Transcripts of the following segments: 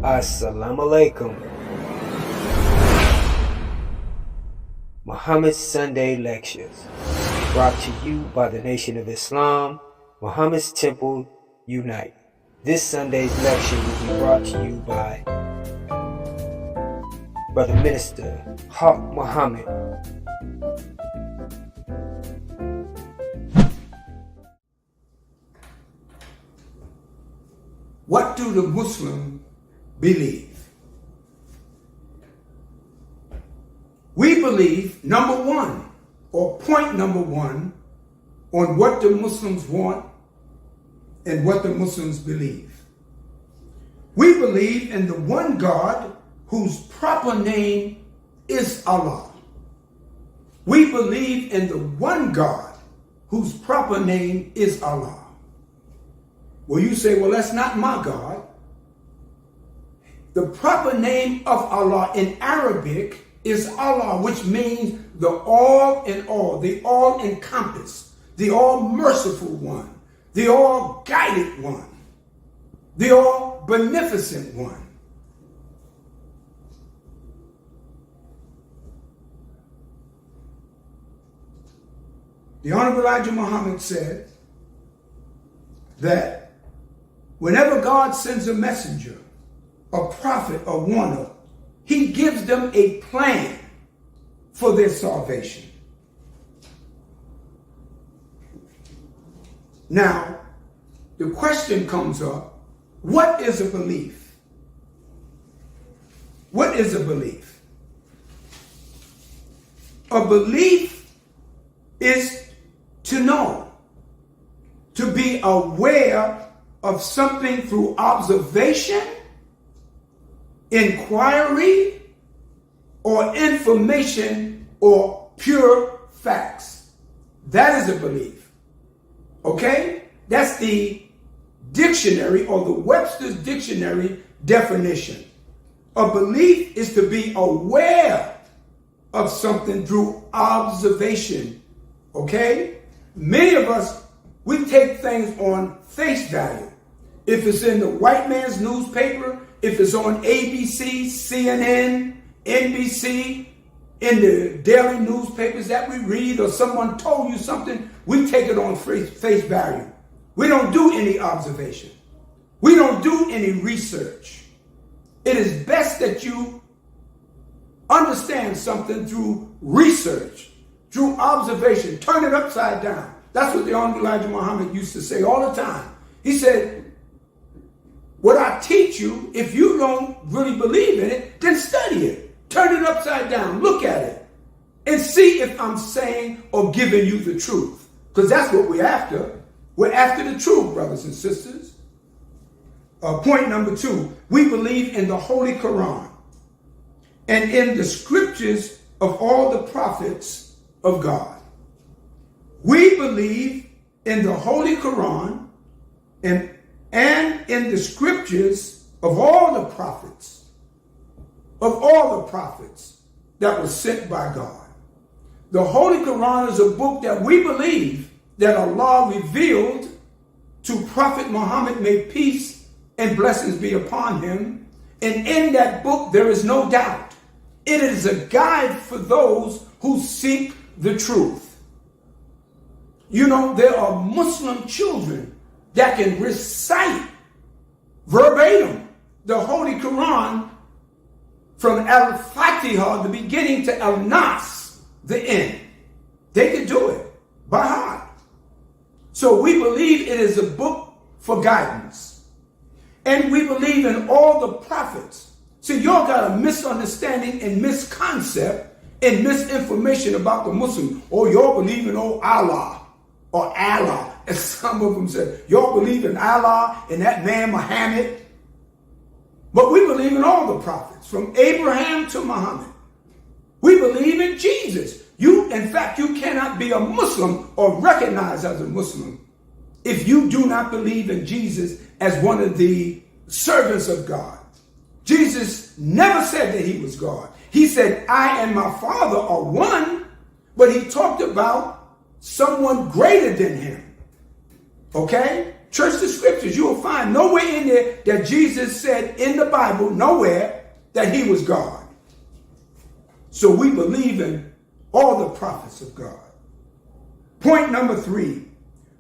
Assalamu alaikum. Muhammad's Sunday Lectures, brought to you by the Nation of Islam, Muhammad's Temple Unite. This Sunday's lecture will be brought to you by Brother Minister Haq Muhammad. What do the Muslims believe? We believe, number one, or point number one, on what the Muslims want and what the Muslims believe. We believe in the one God whose proper name is Allah. We believe in the one God whose proper name is Allah. Well, you say, well, that's not my God. The proper name of Allah in Arabic is Allah, which means the all in all, the all encompassed, the all merciful one, the all guided one, the all beneficent one. The Honorable Elijah Muhammad said that whenever God sends a messenger, a prophet, a warner, he gives them a plan for their salvation. Now, the question comes up, what is a belief? What is a belief? A belief is to know, to be aware of something through observation, inquiry, or information, or pure facts. That is a belief. Okay? That's the dictionary, or the Webster's Dictionary definition. A belief is to be aware of something through observation. Okay? Many of us, we take things on face value. If it's in the white man's newspaper, if it's on ABC, CNN, NBC, in the daily newspapers that we read, or someone told you something, we take it on face value. We don't do any observation. We don't do any research. It is best that you understand something through research, through observation. Turn it upside down. That's what the Honorable Elijah Muhammad used to say all the time. He said, what I teach you, if you don't really believe in it, then study it. Turn it upside down. Look at it. And see if I'm saying or giving you the truth. Because that's what we're after. We're after the truth, brothers and sisters. Point number two, we believe in the Holy Quran and in the scriptures of all the prophets of God. We believe in the Holy Quran and in the scriptures of all the prophets that were sent by God. The Holy Quran is a book that we believe that Allah revealed to Prophet Muhammad, may peace and blessings be upon him. And in that book, there is no doubt. It is a guide for those who seek the truth. You know, there are Muslim children that can recite verbatim the Holy Quran from Al-Fatiha, the beginning, to Al-Nas, the end. They can do it by heart. So we believe it is a book for guidance. And we believe in all the prophets. See, y'all got a misunderstanding and misconcept and misinformation about the Muslim. Oh, y'all believe in Allah or Allah. As some of them said, y'all believe in Allah and that man Muhammad. But we believe in all the prophets, from Abraham to Muhammad. We believe in Jesus. In fact, you cannot be a Muslim or recognized as a Muslim if you do not believe in Jesus as one of the servants of God. Jesus never said that he was God. He said, I and my Father are one, but he talked about someone greater than him. Okay? Search the scriptures. You will find nowhere in there that Jesus said in the Bible, nowhere, that he was God. So we believe in all the prophets of God. Point number 3.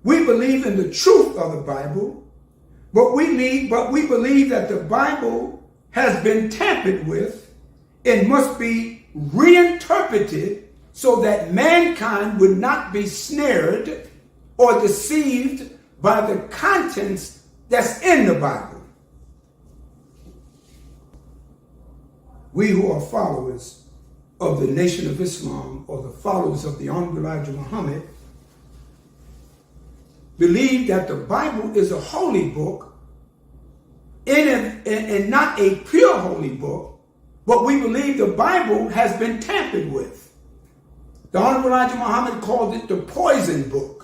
We believe in the truth of the Bible, but we believe that the Bible has been tampered with and must be reinterpreted so that mankind would not be snared or deceived by the contents that's in the Bible. We who are followers of the Nation of Islam, or the followers of the Honorable Elijah Muhammad, believe that the Bible is a holy book and not a pure holy book, but we believe the Bible has been tampered with. The Honorable Elijah Muhammad called it the poison book.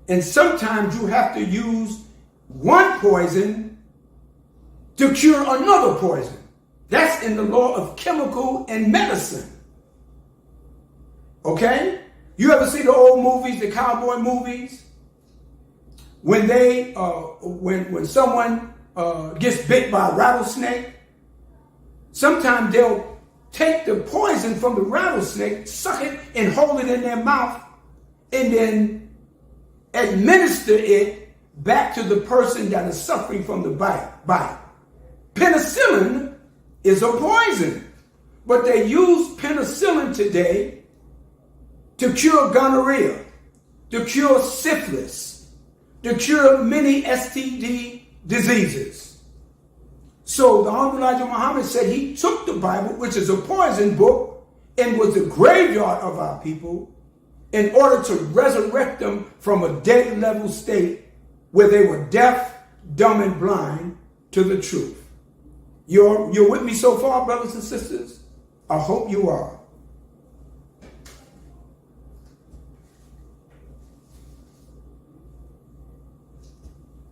And sometimes you have to use one poison to cure another poison. That's in the law of chemical and medicine. Okay? You ever see the old movies, the cowboy movies? When they, when someone gets bit by a rattlesnake, sometimes they'll take the poison from the rattlesnake, suck it and hold it in their mouth, and then administer it back to the person that is suffering from the bite. Penicillin is a poison, but they use penicillin today to cure gonorrhea, to cure syphilis, to cure many STD diseases. So the Honorable Elijah Muhammad said he took the Bible, which is a poison book, and was the graveyard of our people, in order to resurrect them from a dead level state where they were deaf, dumb, and blind to the truth. You're with me so far, brothers and sisters? I hope you are.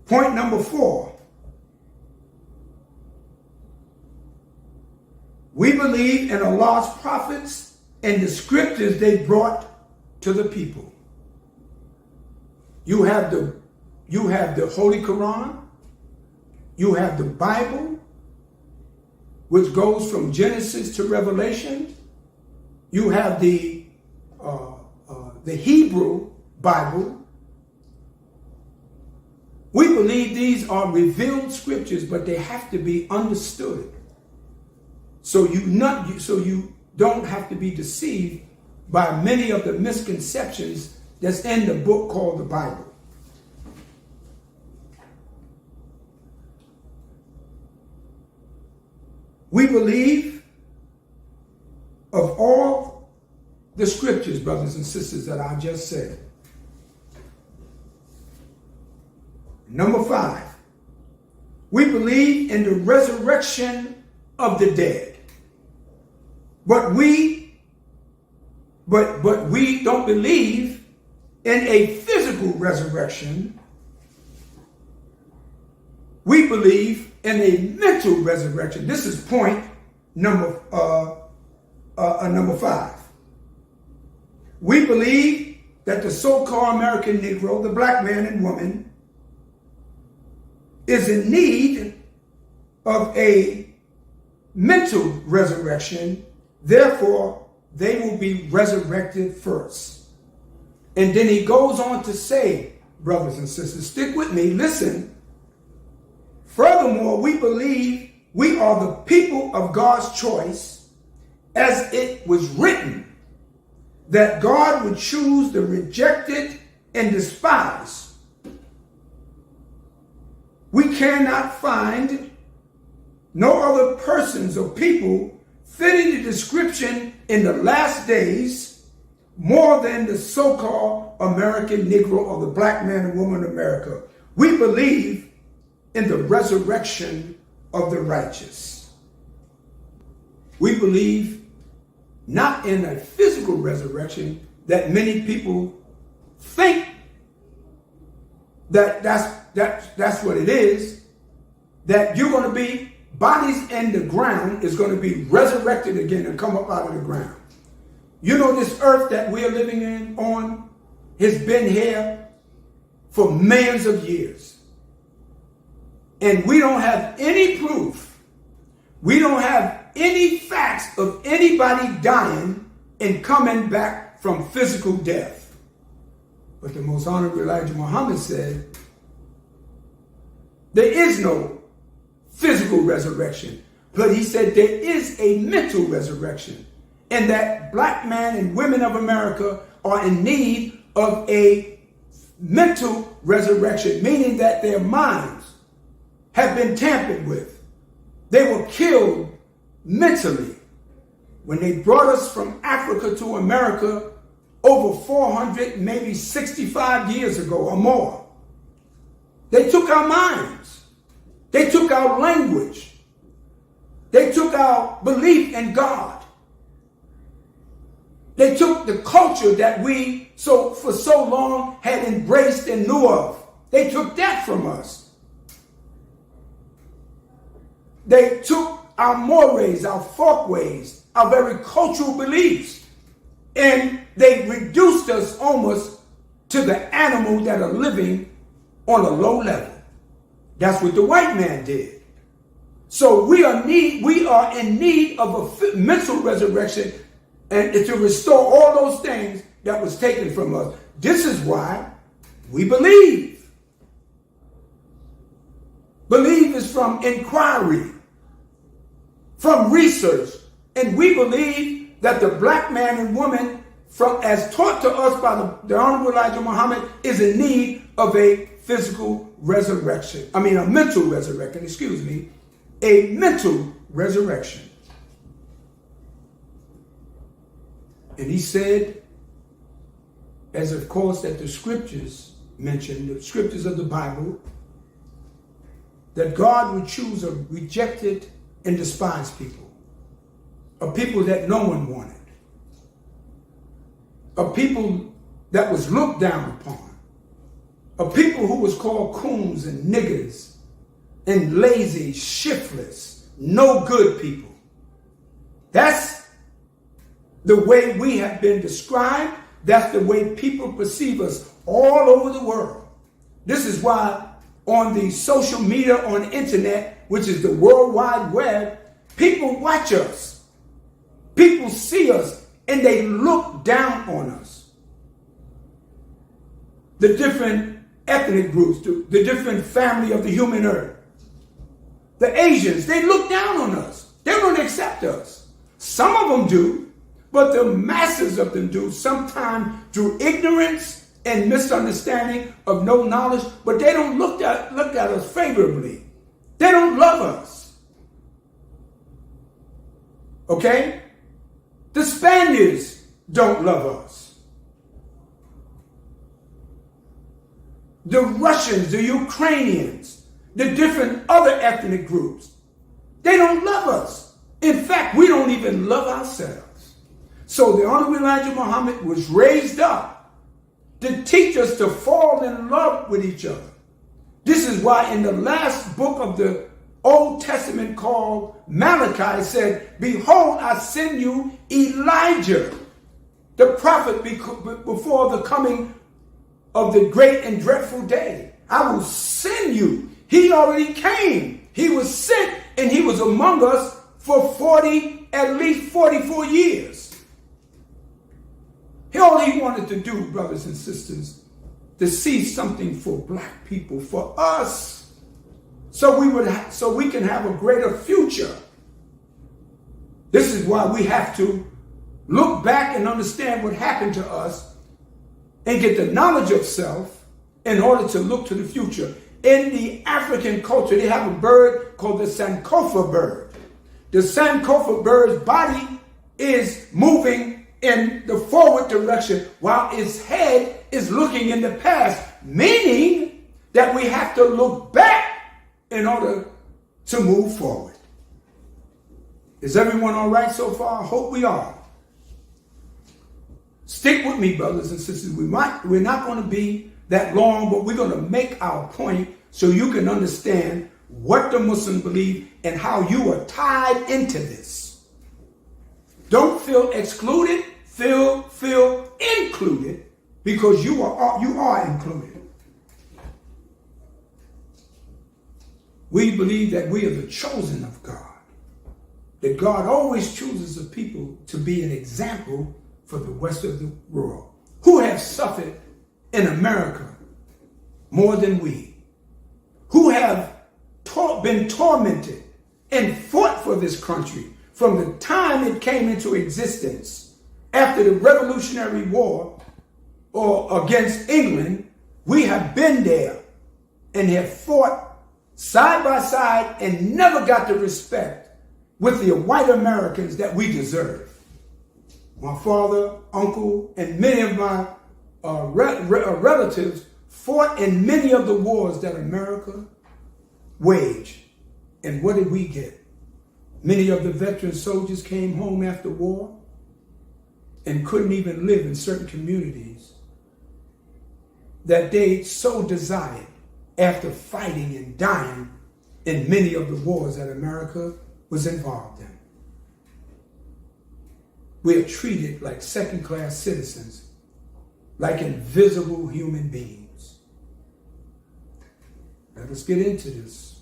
Point number 4. We believe in Allah's prophets and the scriptures they brought to the people. You have the Holy Quran. You have the Bible, which goes from Genesis to Revelation. You have the Hebrew Bible. We believe these are revealed scriptures, but they have to be understood. So you don't have to be deceived by many of the misconceptions that's in the book called the Bible. We believe of all the scriptures, brothers and sisters, that I just said. Number 5, we believe in the resurrection of the dead. But we don't believe in a physical resurrection. We believe in a mental resurrection. This is point number 5. We believe that the so-called American Negro, the black man and woman, is in need of a mental resurrection. Therefore, they will be resurrected first. And then he goes on to say, brothers and sisters, stick with me, listen. Furthermore, we believe we are the people of God's choice, as it was written, that God would choose the rejected and despised. We cannot find no other persons or people fitting the description in the last days more than the so-called American Negro, or the black man and woman of America. We believe in the resurrection of the righteous. We believe not in a physical resurrection that many people think that's what it is, that you're going to be, bodies in the ground is going to be resurrected again and come up out of the ground. You know, this earth that we are living on has been here for millions of years. And we don't have any proof. We don't have any facts of anybody dying and coming back from physical death. But the Most Honorable Elijah Muhammad said, there is no physical resurrection. But he said there is a mental resurrection. And that black men and women of America are in need of a mental resurrection, meaning that their minds have been tampered with. They were killed mentally. When they brought us from Africa to America over 400, maybe 65 years ago or more, they took our minds. They took our language. They took our belief in God. They took the culture that we for so long had embraced and knew of. They took that from us. They took our mores, our folkways, our very cultural beliefs, and they reduced us almost to the animals that are living on a low level. That's what the white man did. So we are in need of a mental resurrection and to restore all those things that was taken from us. This is why we believe. Believe is from inquiry, from research. And we believe that the black man and woman, as taught to us by the Honorable Elijah Muhammad, is in need of a physical resurrection. A mental resurrection, a mental resurrection. And he said, as of course that the scriptures mention, the scriptures of the Bible, that God would choose a rejected and despised people, a people that no one wanted, a people that was looked down upon, a people who was called coons and niggers and lazy, shiftless, no good people. That's the way we have been described. That's the way people perceive us all over the world. This is why on the social media, on the internet, which is the World Wide Web, people watch us. People see us and they look down on us. The different ethnic groups, the different family of the human earth. The Asians, they look down on us. They don't accept us. Some of them do. But the masses of them do, sometimes through ignorance and misunderstanding of no knowledge, but they don't look at us favorably. They don't love us. Okay? The Spaniards don't love us. The Russians, the Ukrainians, the different other ethnic groups, they don't love us. In fact, we don't even love ourselves. So the Honorable Elijah Muhammad was raised up to teach us to fall in love with each other. This is why in the last book of the Old Testament called Malachi said, behold, I send you Elijah, the prophet before the coming of the great and dreadful day. I will send you. He already came. He was sent and he was among us for at least 44 years. All he wanted to do, brothers and sisters, to see something for black people, for us, so we can have a greater future. This is why we have to look back and understand what happened to us and get the knowledge of self in order to look to the future. In the African culture, they have a bird called the Sankofa bird. The Sankofa bird's body is moving in the forward direction while its head is looking in the past, meaning that we have to look back in order to move forward. Is everyone all right so far? I hope we are. Stick with me, brothers and sisters. We're not going to be that long, but we're going to make our point so you can understand what the Muslims believe and how you are tied into this. Don't feel excluded. Feel included, because you are included. We believe that we are the chosen of God, that God always chooses a people to be an example for the rest of the world, who have suffered in America more than we, who have been tormented and fought for this country from the time it came into existence after the Revolutionary War or against England. We have been there and have fought side by side and never got the respect with the white Americans that we deserve. My father, uncle, and many of my relatives fought in many of the wars that America waged. And what did we get? Many of the veteran soldiers came home after war and couldn't even live in certain communities that they so desired after fighting and dying in many of the wars that America was involved in. We are treated like second-class citizens, like invisible human beings. Let us get into this.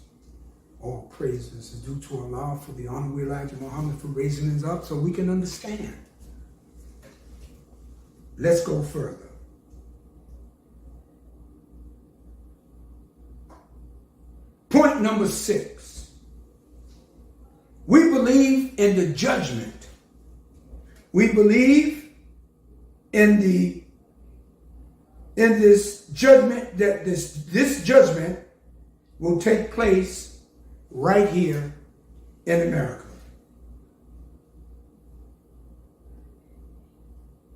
All praises is due to Allah for the Honorable Elijah Muhammad for raising us up so we can understand. Let's go further. Point number 6. We believe in the judgment. We believe in this judgment, that this judgment will take place right here in America.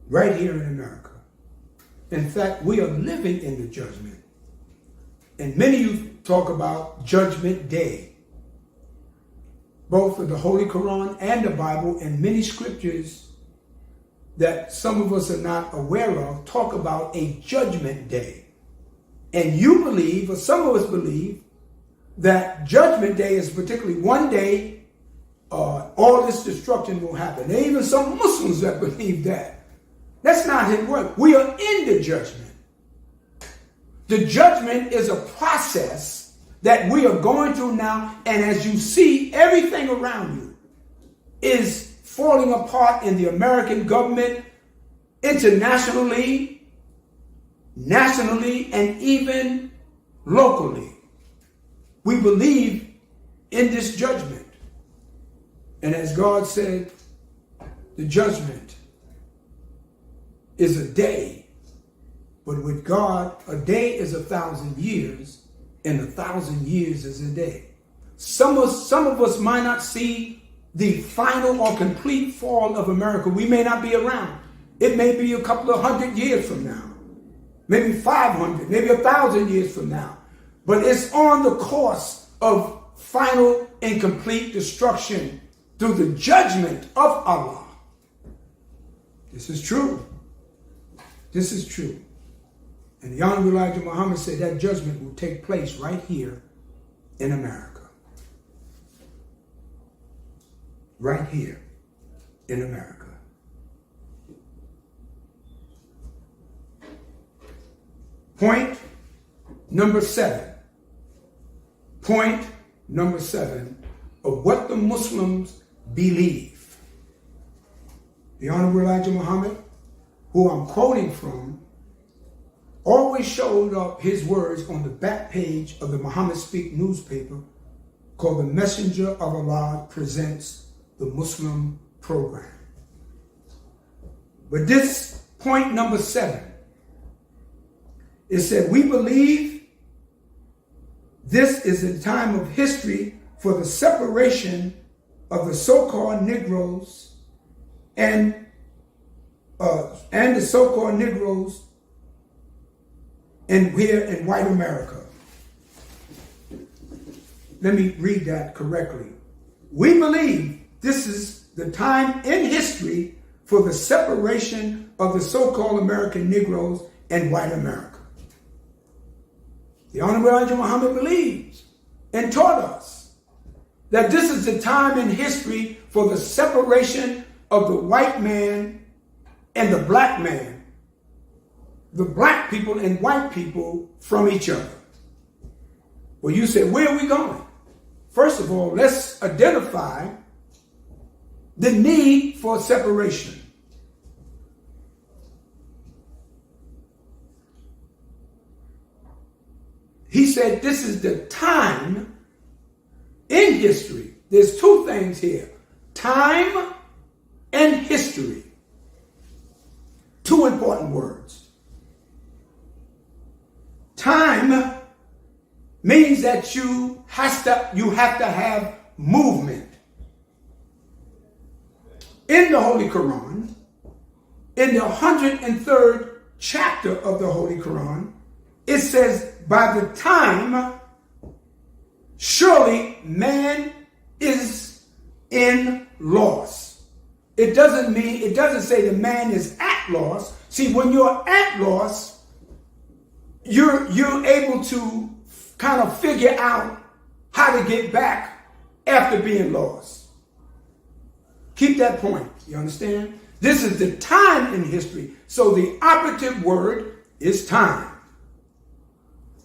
Right here in America. In fact, we are living in the judgment. And many of you talk about Judgment Day. Both of the Holy Quran and the Bible and many scriptures that some of us are not aware of talk about a Judgment Day. And you believe, or some of us believe, that Judgment Day is particularly one day all this destruction will happen. There are even some Muslims that believe that. That's not his work. We are in the judgment. The judgment is a process that we are going through now, and as you see, everything around you is falling apart in the American government, internationally, nationally, and even locally. We believe in this judgment. And as God said, the judgment is a day. But with God, a day is 1,000 years, and 1,000 years is a day. Some of us might not see the final or complete fall of America. We may not be around. It may be a couple of 100 years from now. Maybe 500, maybe 1,000 years from now. But it's on the course of final and complete destruction through the judgment of Allah. This is true. This is true. And the Honorable Elijah Muhammad said that judgment will take place right here in America. Right here in America. Point number 7. Point number 7 of what the Muslims believe. The Honorable Elijah Muhammad, who I'm quoting from, always showed up his words on the back page of the Muhammad Speak newspaper called The Messenger of Allah Presents the Muslim Program. But this point number 7, it said, we believe this is a time of history for the separation of the so-called Negroes and the so-called Negroes here in white America. Let me read that correctly. We believe this is the time in history for the separation of the so-called American Negroes and white America. The Honorable Elijah Muhammad believes and taught us that this is the time in history for the separation of the white man and the black man, the black people and white people from each other. Well, you said, where are we going? first of all, let's identify the need for separation. He said this is the time in history. There's two things here: time and history. Two important words. Time means that you have to have movement. In the Holy Quran, in the 103rd chapter of the Holy Quran, it says, by the time surely man is in loss. It doesn't say the man is at loss. See, when you're at loss, you're able to kind of figure out how to get back after being lost. Keep that point. You understand? This is the time in history. So the operative word is time.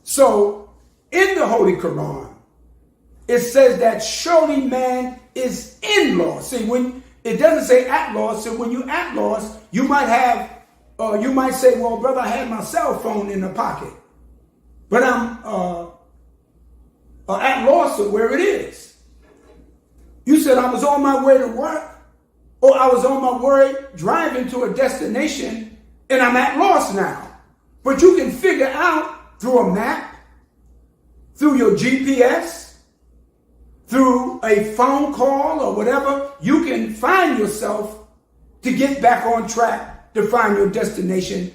So in the Holy Quran, it says that surely man is in loss. See, when it doesn't say at loss, so when you're at loss, you might say, well, brother, I had my cell phone in the pocket, but I'm at loss of where it is. You said I was on my way to work, or I was on my way driving to a destination, and I'm at loss now. But you can figure out through a map, through your GPS, through a phone call or whatever, you can find yourself to get back on track to find your destination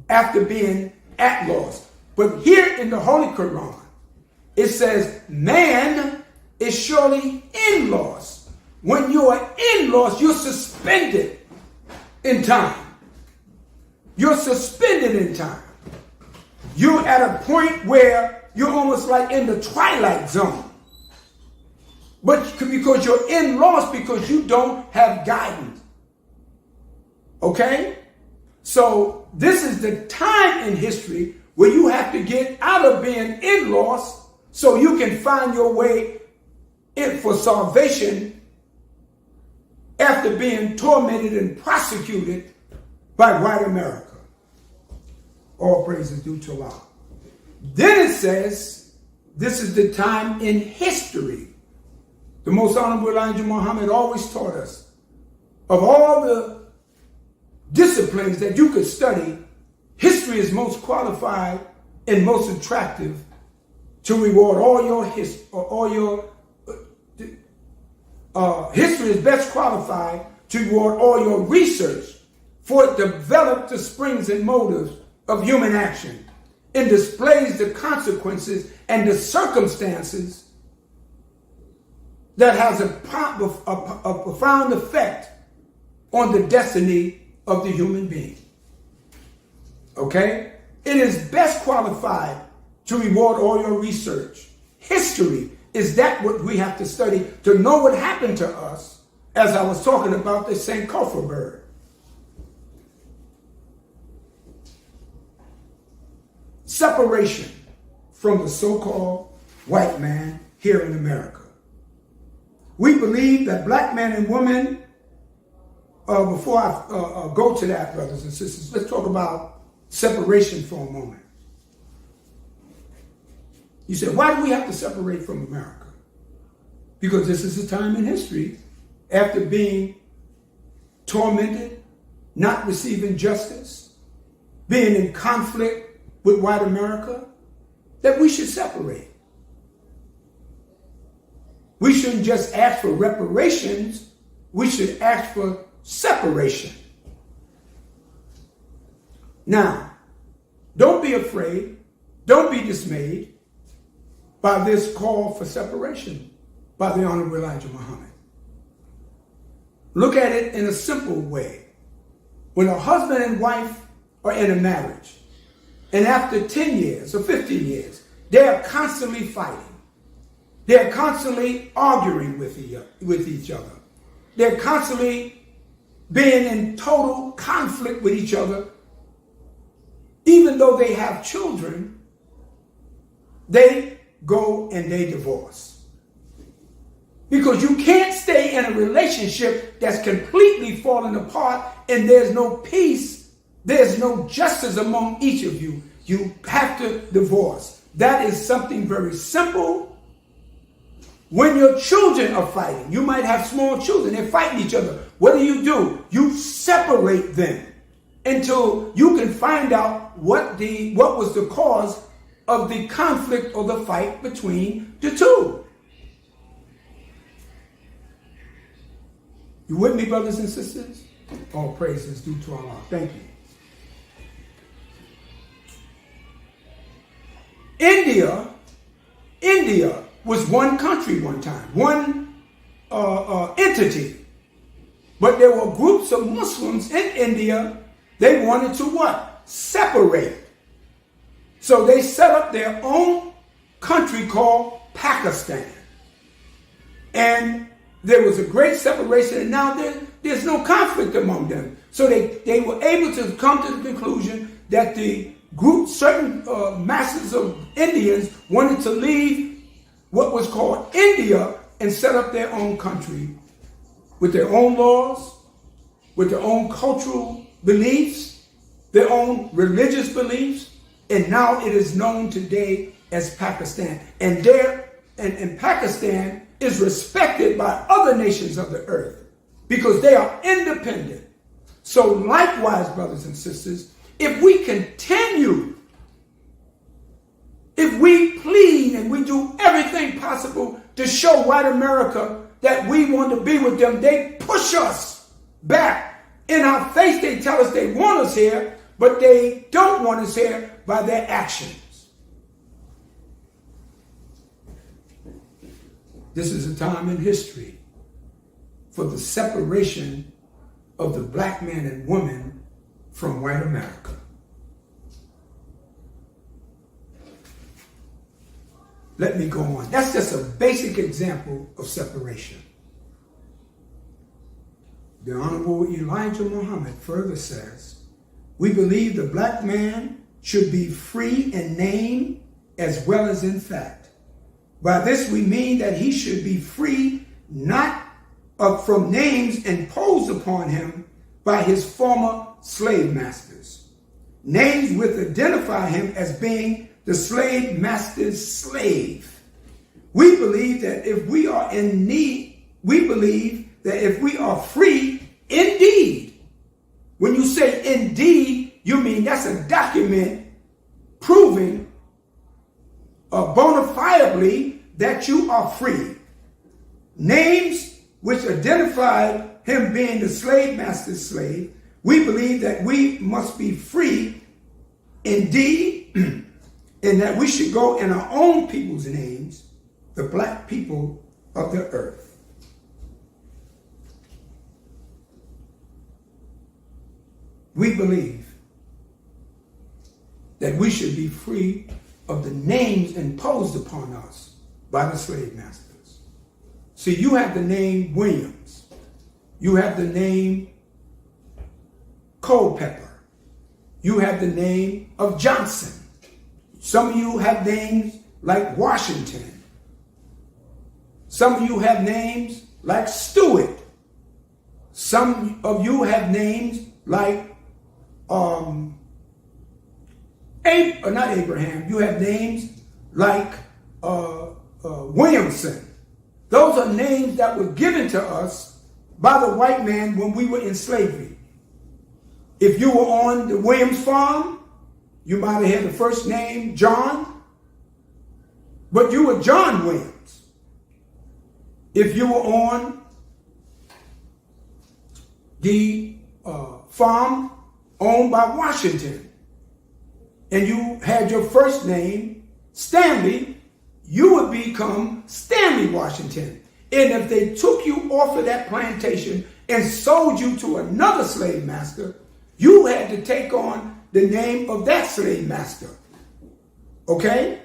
after being at loss. But here in the Holy Quran, it says man is surely in loss. When you are in loss, you're suspended in time. You're suspended in time. You're at a point where you're almost like in the twilight zone. But because you're in loss, because you don't have guidance. Okay? So this is the time in history where you have to get out of being in loss so you can find your way in for salvation after being tormented and prosecuted by white America. All praises due to Allah. Then it says, this is the time in history. The Most Honorable Elijah Muhammad always taught us, of all the disciplines that you could study, history is most qualified and most attractive to reward all your history. History is best qualified to reward all your research, for it develops the springs and motives of human action and displays the consequences and the circumstances that has a profound effect on the destiny of the human being. Okay? It is best qualified to reward all your research. History is that what we have to study to know what happened to us, as I was talking about the St. Culfer bird. Separation from the so-called white man here in America. We believe that black men and women, before I go to that, brothers and sisters, let's talk about separation for a moment. You said, why do we have to separate from America? Because this is a time in history, after being tormented, not receiving justice, being in conflict with white America, that we should separate. We shouldn't just ask for reparations, we should ask for separation. Now, don't be afraid, don't be dismayed by this call for separation by the Honorable Elijah Muhammad. Look at it in a simple way. When a husband and wife are in a marriage, and after 10 years or 15 years, they are constantly fighting. They're constantly arguing with each other. They're constantly being in total conflict with each other. Even though they have children, they go and they divorce. Because you can't stay in a relationship that's completely falling apart and there's no peace, there's no justice among each of you. You have to divorce. That is something very simple. When your children are fighting, you might have small children, they're fighting each other. What do? You separate them until you can find out what was the cause of the conflict or the fight between the two. You with me, brothers and sisters? All praises due to Allah. Thank you. India was one country one time, one entity. But there were groups of Muslims in India. They wanted to what? Separate. So they set up their own country called Pakistan. And there was a great separation, and now there's no conflict among them. So they were able to come to the conclusion that the group, certain masses of Indians wanted to leave what was called India and set up their own country with their own laws, with their own cultural beliefs, their own religious beliefs, and now it is known today as Pakistan. And Pakistan is respected by other nations of the earth because they are independent. So likewise, brothers and sisters, if we continue, if we plead and we do everything possible to show white America that we want to be with them, they push us back in our face. They tell us they want us here, but they don't want us here by their actions. This is a time in history for the separation of the black man and woman from white America. Let me go on. That's just a basic example of separation. The Honorable Elijah Muhammad further says, we believe the black man should be free in name as well as in fact. By this we mean that he should be free not from names imposed upon him by his former slave masters. Names which identify him as being the slave master's slave. We believe that if we are in need, we believe that if we are free indeed. When you say indeed, you mean that's a document proving bona fidely that you are free. Names which identify him being the slave master's slave, we believe that we must be free indeed, and that we should go in our own people's names, the black people of the earth. We believe that we should be free of the names imposed upon us by the slave masters. See, you have the name Williams. You have the name Culpeper. You have the name of Johnson. Some of you have names like Washington. Some of you have names like Stewart. Some of you have names like not Abraham. You have names like Williamson. Those are names that were given to us by the white man when we were in slavery. If you were on the Williams farm, you might have had the first name John, but you were John Williams. If you were on the farm owned by Washington, and you had your first name Stanley, you would become Stanley Washington. And if they took you off of that plantation and sold you to another slave master, you had to take on the name of that slave master. Okay?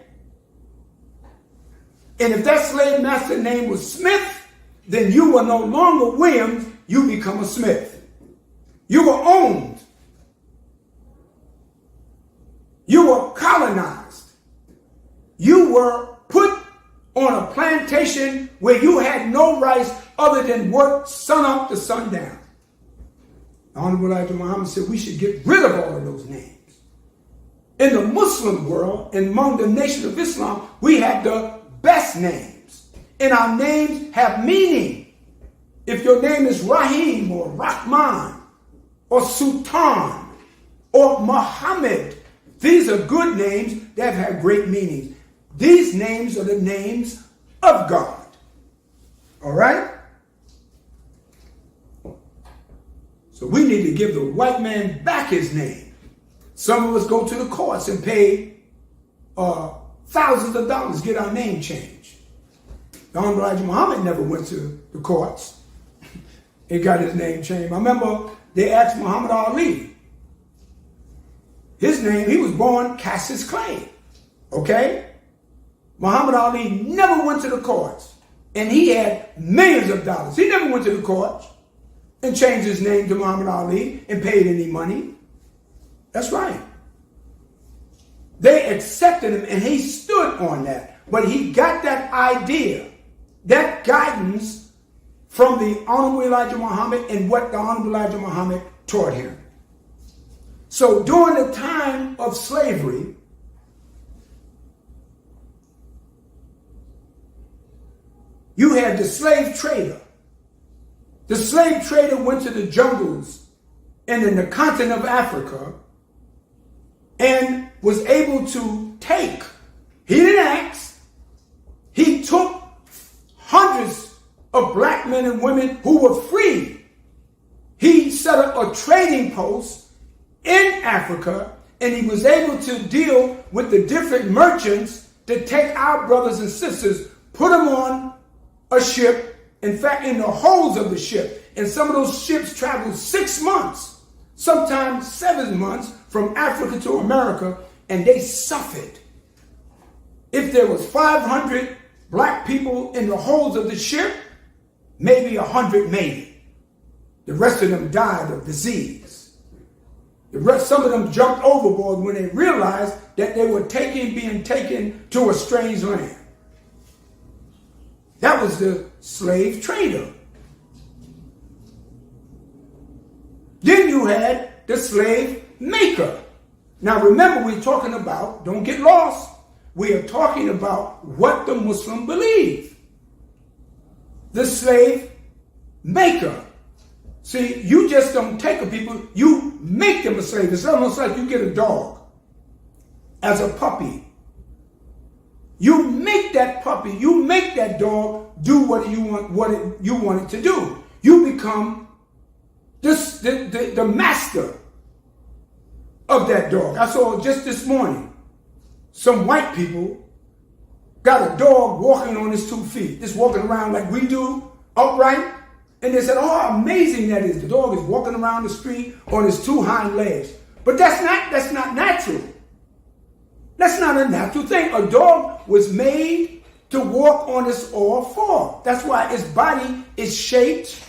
And if that slave master name was Smith, then you were no longer Williams, you become a Smith. You were owned. You were colonized. You were put on a plantation where you had no rights other than work sun up to sundown. The Honorable Elijah Muhammad said we should get rid of all of those names. In the Muslim world, and among the nation of Islam, we have the best names. And our names have meaning. If your name is Rahim or Rahman or Sultan or Muhammad, these are good names that have great meanings. These names are the names of God. All right? So we need to give the white man back his name. Some of us go to the courts and pay thousands of dollars to get our name changed. The Honorable Elijah Muhammad never went to the courts and got his name changed. I remember they asked Muhammad Ali. His name, he was born Cassius Clay. Okay? Muhammad Ali never went to the courts. And he had millions of dollars. He never went to the courts and changed his name to Muhammad Ali and paid any money. That's right. They accepted him and he stood on that. But he got that idea, that guidance from the Honorable Elijah Muhammad and what the Honorable Elijah Muhammad taught him. So during the time of slavery, you had the slave trader. The slave trader went to the jungles and in the continent of Africa and was able to take. He didn't ask. He took hundreds of black men and women who were free. He set up a trading post in Africa, and he was able to deal with the different merchants to take our brothers and sisters, put them on a ship, in fact, in the holds of the ship. And some of those ships traveled 6 months, sometimes 7 months, from Africa to America, and they suffered. If there was 500 black people in the holds of the ship, maybe 100 made it. The rest of them died of disease. Some of them jumped overboard when they realized that they were being taken to a strange land. That was the slave trader. Then you had the slave maker. Now remember, we're talking about, don't get lost, we are talking about what the Muslim believe. The slave maker. See, you just don't take a people, you make them a slave. It's almost like you get a dog as a puppy. You make that puppy, you make that dog do what you want it to do. You become the master of that dog. I saw just this morning, some white people got a dog walking on his 2 feet, just walking around like we do, upright. And they said, oh, how amazing that is. The dog is walking around the street on his 2 hind legs. But that's not natural. That's not a natural thing. A dog was made to walk on its all four. That's why its body is shaped.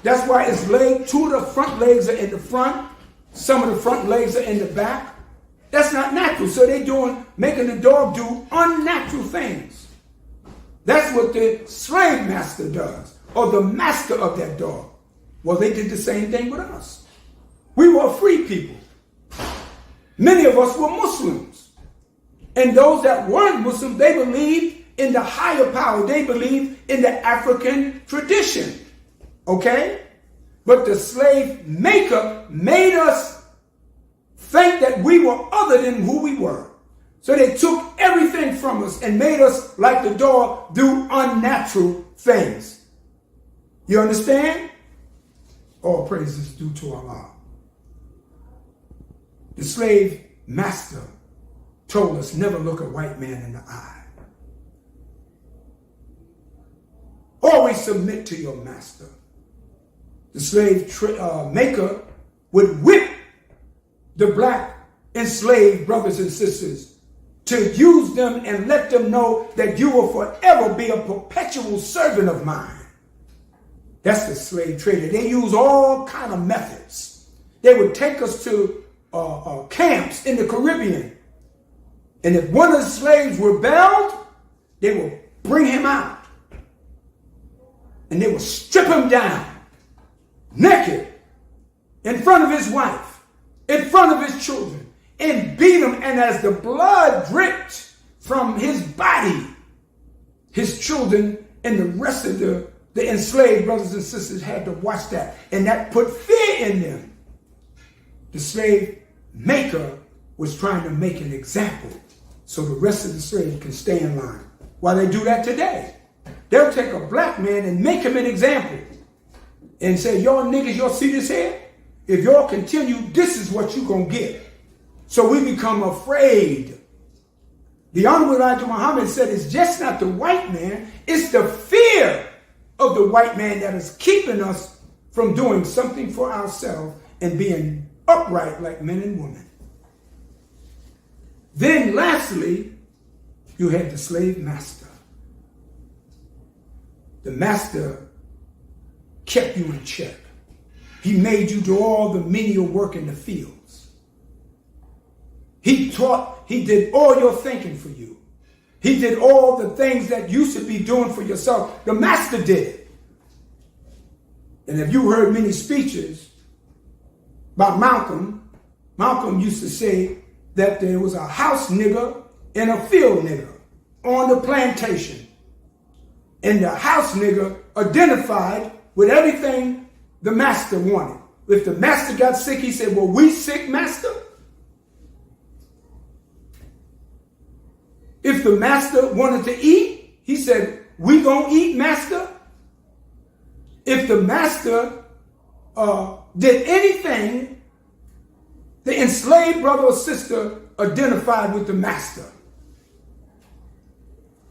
That's why its leg, 2 of the front legs are in the front. Some of the front legs are in the back. That's not natural. So they're making the dog do unnatural things. That's what the slave master does, or the master of that dog. Well, they did the same thing with us. We were free people. Many of us were Muslims. And those that weren't Muslim, they believed in the higher power. They believed in the African tradition. Okay? But the slave maker made us think that we were other than who we were. So they took everything from us and made us, like the dog, do unnatural things. You understand? All praise is due to Allah. The slave master told us never look a white man in the eye. Always submit to your master. The slave maker would whip the black enslaved brothers and sisters to use them and let them know that you will forever be a perpetual servant of mine. That's the slave trader. They use all kind of methods. They would take us to camps in the Caribbean. And if one of the slaves rebelled, they would bring him out. And they would strip him down, naked, in front of his wife, in front of his children, and beat him. And as the blood dripped from his body, his children and the rest of the enslaved brothers and sisters had to watch that. And that put fear in them. The slave maker was trying to make an example so the rest of the slaves can stay in line. Why they do that today? They'll take a black man and make him an example and say, y'all niggas, y'all see this here? If y'all continue, this is what you're going to get. So we become afraid. The Honorable Elijah Muhammad said it's just not the white man, it's the fear of the white man that is keeping us from doing something for ourselves and being upright like men and women. Then lastly, you had the slave master. The master kept you in check. He made you do all the menial work in the fields. He did all your thinking for you. He did all the things that you should be doing for yourself. The master did it. And if you heard many speeches about Malcolm, Malcolm used to say that there was a house nigger and a field nigger on the plantation. And the house nigger identified with everything the master wanted. If the master got sick, he said, well, we sick, master? If the master wanted to eat, he said, we gonna eat, master? If the master did anything, the enslaved brother or sister identified with the master.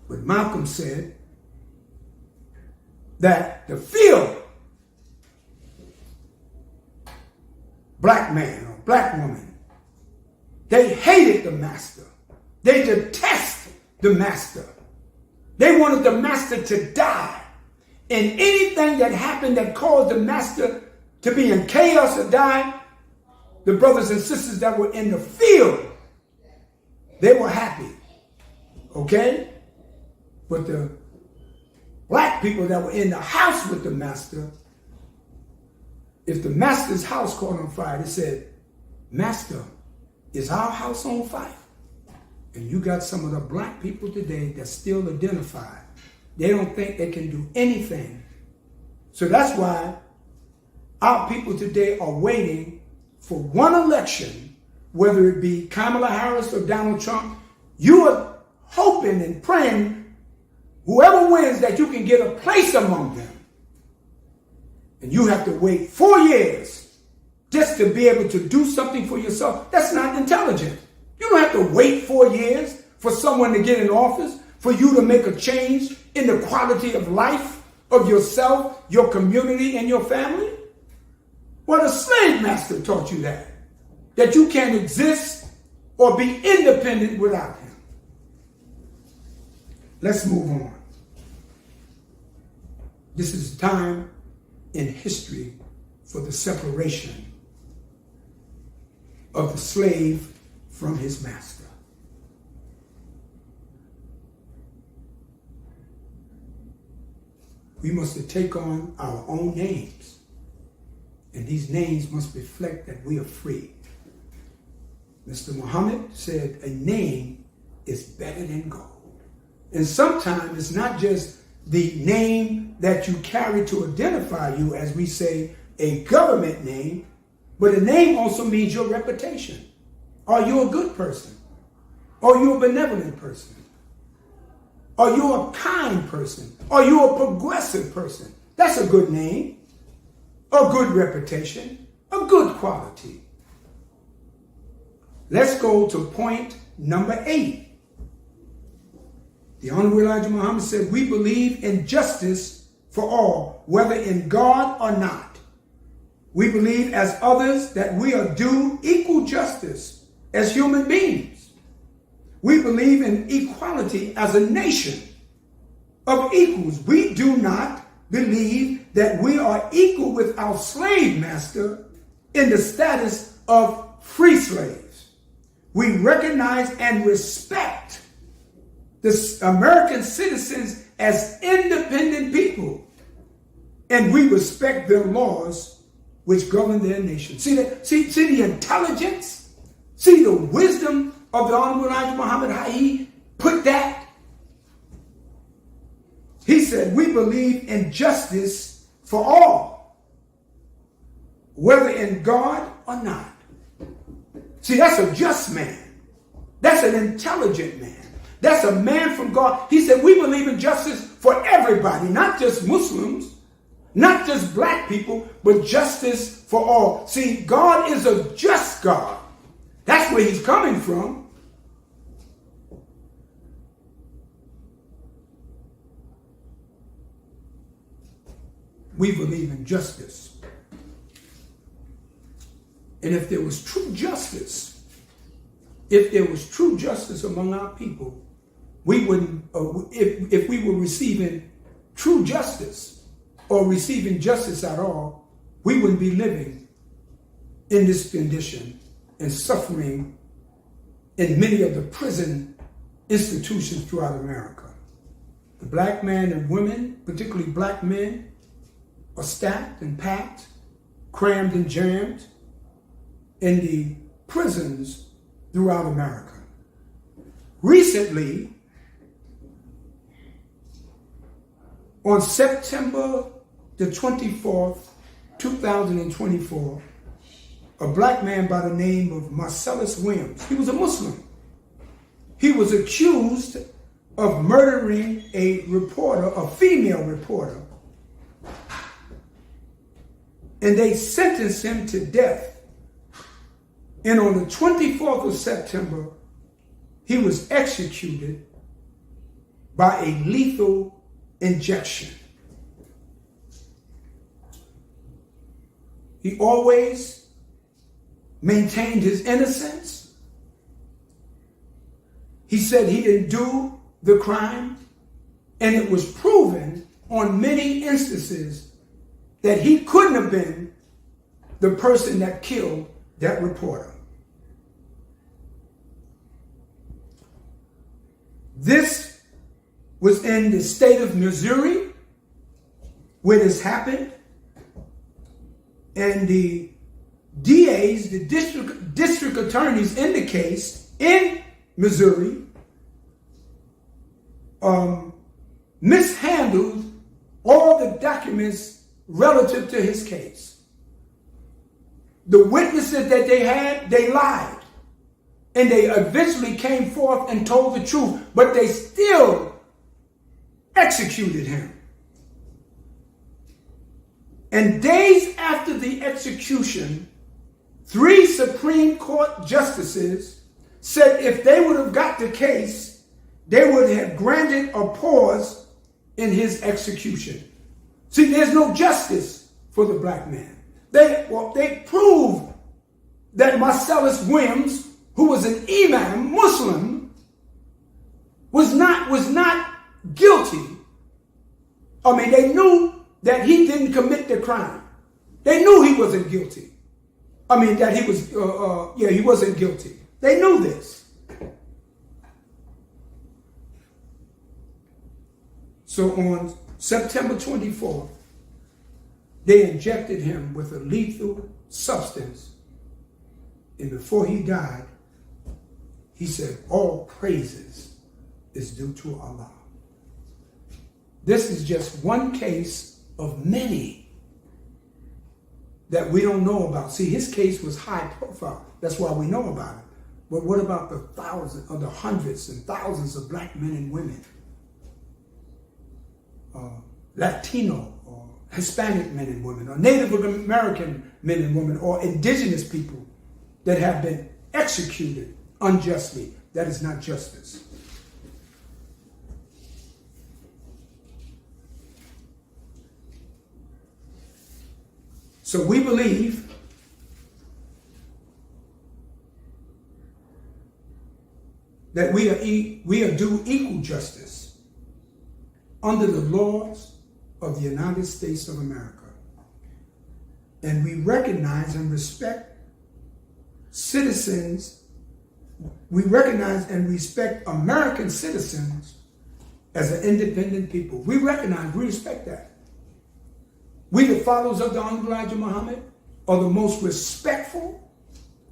But Malcolm said that the field black man or black woman, they hated the master. They detest the master. They wanted the master to die. And anything that happened that caused the master to be in chaos or die, the brothers and sisters that were in the field, they were happy. Okay? But the black people that were in the house with the master, if the master's house caught on fire, they said, master, is our house on fire? And you got some of the black people today that still identify. They don't think they can do anything. So that's why our people today are waiting for one election, whether it be Kamala Harris or Donald Trump. You are hoping and praying whoever wins that you can get a place among them. And you have to wait 4 years just to be able to do something for yourself. That's not intelligent. You don't have to wait 4 years for someone to get in office, for you to make a change in the quality of life of yourself, your community, and your family. Well, the slave master taught you that you can't exist or be independent without him. Let's move on. This is time in history for the separation of the slave from his master. We must take on our own names, and these names must reflect that we are free. Mr. Muhammad said a name is better than gold. And sometimes it's not just the name that you carry to identify you, as we say, a government name, but a name also means your reputation. Are you a good person? Are you a benevolent person? Are you a kind person? Are you a progressive person? That's a good name, a good reputation, a good quality. Let's go to point number 8. The Honorable Elijah Muhammad said, we believe in justice for all, whether in God or not. We believe as others that we are due equal justice as human beings. We believe in equality as a nation of equals. We do not believe that we are equal with our slave master in the status of free slaves. We recognize and respect the American citizens as independent people, and we respect their laws which govern their nation. See the intelligence, see the wisdom of the Honorable Elijah Muhammad, how he put that. He said, we believe in justice for all, whether in God or not. See, that's a just man. That's an intelligent man. That's a man from God. He said, we believe in justice for everybody, not just Muslims, not just black people, but justice for all. See, God is a just God. That's where he's coming from. We believe in justice. And if there was true justice, among our people, we wouldn't, if we were receiving true justice or receiving justice at all, we wouldn't be living in this condition and suffering in many of the prison institutions throughout America. The black men and women, particularly black men, are stacked and packed, crammed and jammed in the prisons throughout America. Recently, on September the 24th, 2024, a black man by the name of Marcellus Williams, he was a Muslim. He was accused of murdering a reporter, a female reporter, and they sentenced him to death. And on the 24th of September, he was executed by a lethal injection. He always maintained his innocence. He said he didn't do the crime, and it was proven on many instances that he couldn't have been the person that killed that reporter. This was in the state of Missouri where this happened, and the DAs, the district attorneys in the case in Missouri, mishandled all the documents relative to his case. The witnesses that they had, they lied. And they eventually came forth and told the truth, but they still executed him. And days after the execution, 3 Supreme Court justices said if they would have got the case, they would have granted a pause in his execution. See, there's no justice for the black man. They proved that Marcellus Williams, who was an imam, Muslim, was not guilty. I mean, they knew that he didn't commit the crime. They knew he wasn't guilty. I mean, that he was, he wasn't guilty. They knew this. So on September 24th, they injected him with a lethal substance. And before he died, he said, all praises is due to Allah. This is just one case of many that we don't know about. See, his case was high profile. That's why we know about it. But what about the thousands or the hundreds and thousands of black men and women, Latino or Hispanic men and women, or Native American men and women, or indigenous people that have been executed unjustly? That is not justice. So we believe that we are due equal justice under the laws of the United States of America. And we recognize and respect citizens we recognize and respect American citizens as an independent people. We recognize, we respect that. We, the followers of the Honorable Elijah Muhammad, are the most respectful,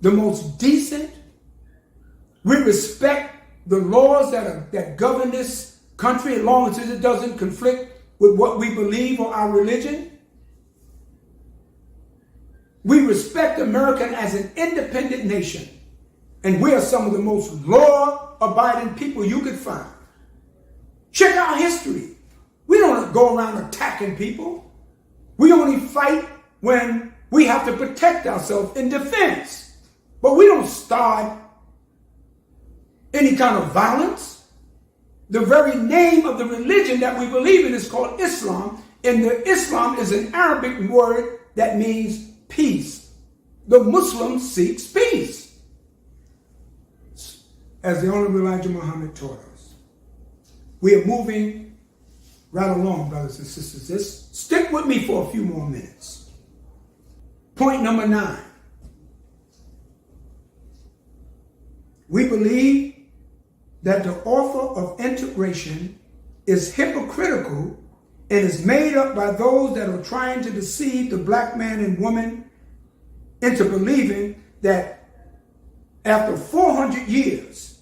the most decent. We respect the laws that govern this country as long as it doesn't conflict with what we believe or our religion. We respect America as an independent nation. And we are some of the most law-abiding people you could find. Check our history. We don't go around attacking people. We only fight when we have to protect ourselves in defense. But we don't start any kind of violence. The very name of the religion that we believe in is called Islam. And the Islam is an Arabic word that means peace. The Muslim seeks peace. As the Honorable Elijah Muhammad taught us. We are moving right along, brothers and sisters. Just stick with me for a few more minutes. Point number 9. We believe that the offer of integration is hypocritical and is made up by those that are trying to deceive the black man and woman into believing that after 400 years,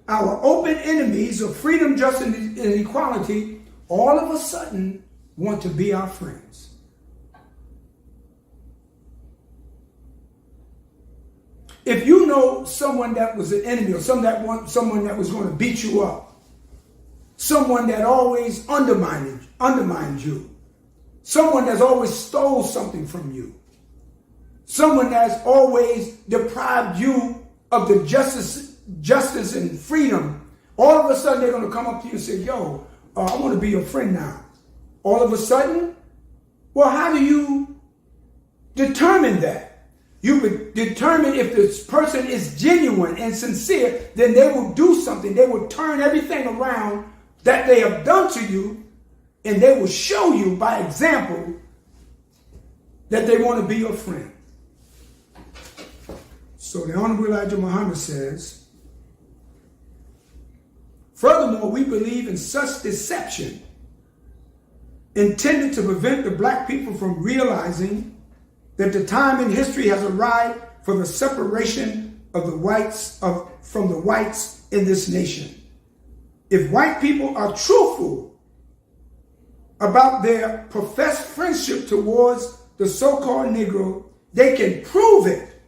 our open enemies of freedom, justice, and equality all of a sudden want to be our friends. If you know someone that was an enemy or someone that was going to beat you up, someone that always undermined you, someone that's always stole something from you, someone that's always deprived you of the justice and freedom, all of a sudden they're going to come up to you and say, yo, I want to be your friend now. All of a sudden? Well, how do you determine that? You would determine if this person is genuine and sincere, then they will do something. They will turn everything around that they have done to you, and they will show you by example that they want to be your friend. So the Honorable Elijah Muhammad says, furthermore, we believe in such deception intended to prevent the black people from realizing that the time in history has arrived for the separation of the whites from the whites in this nation. If white people are truthful about their professed friendship towards the so-called Negro, they can prove it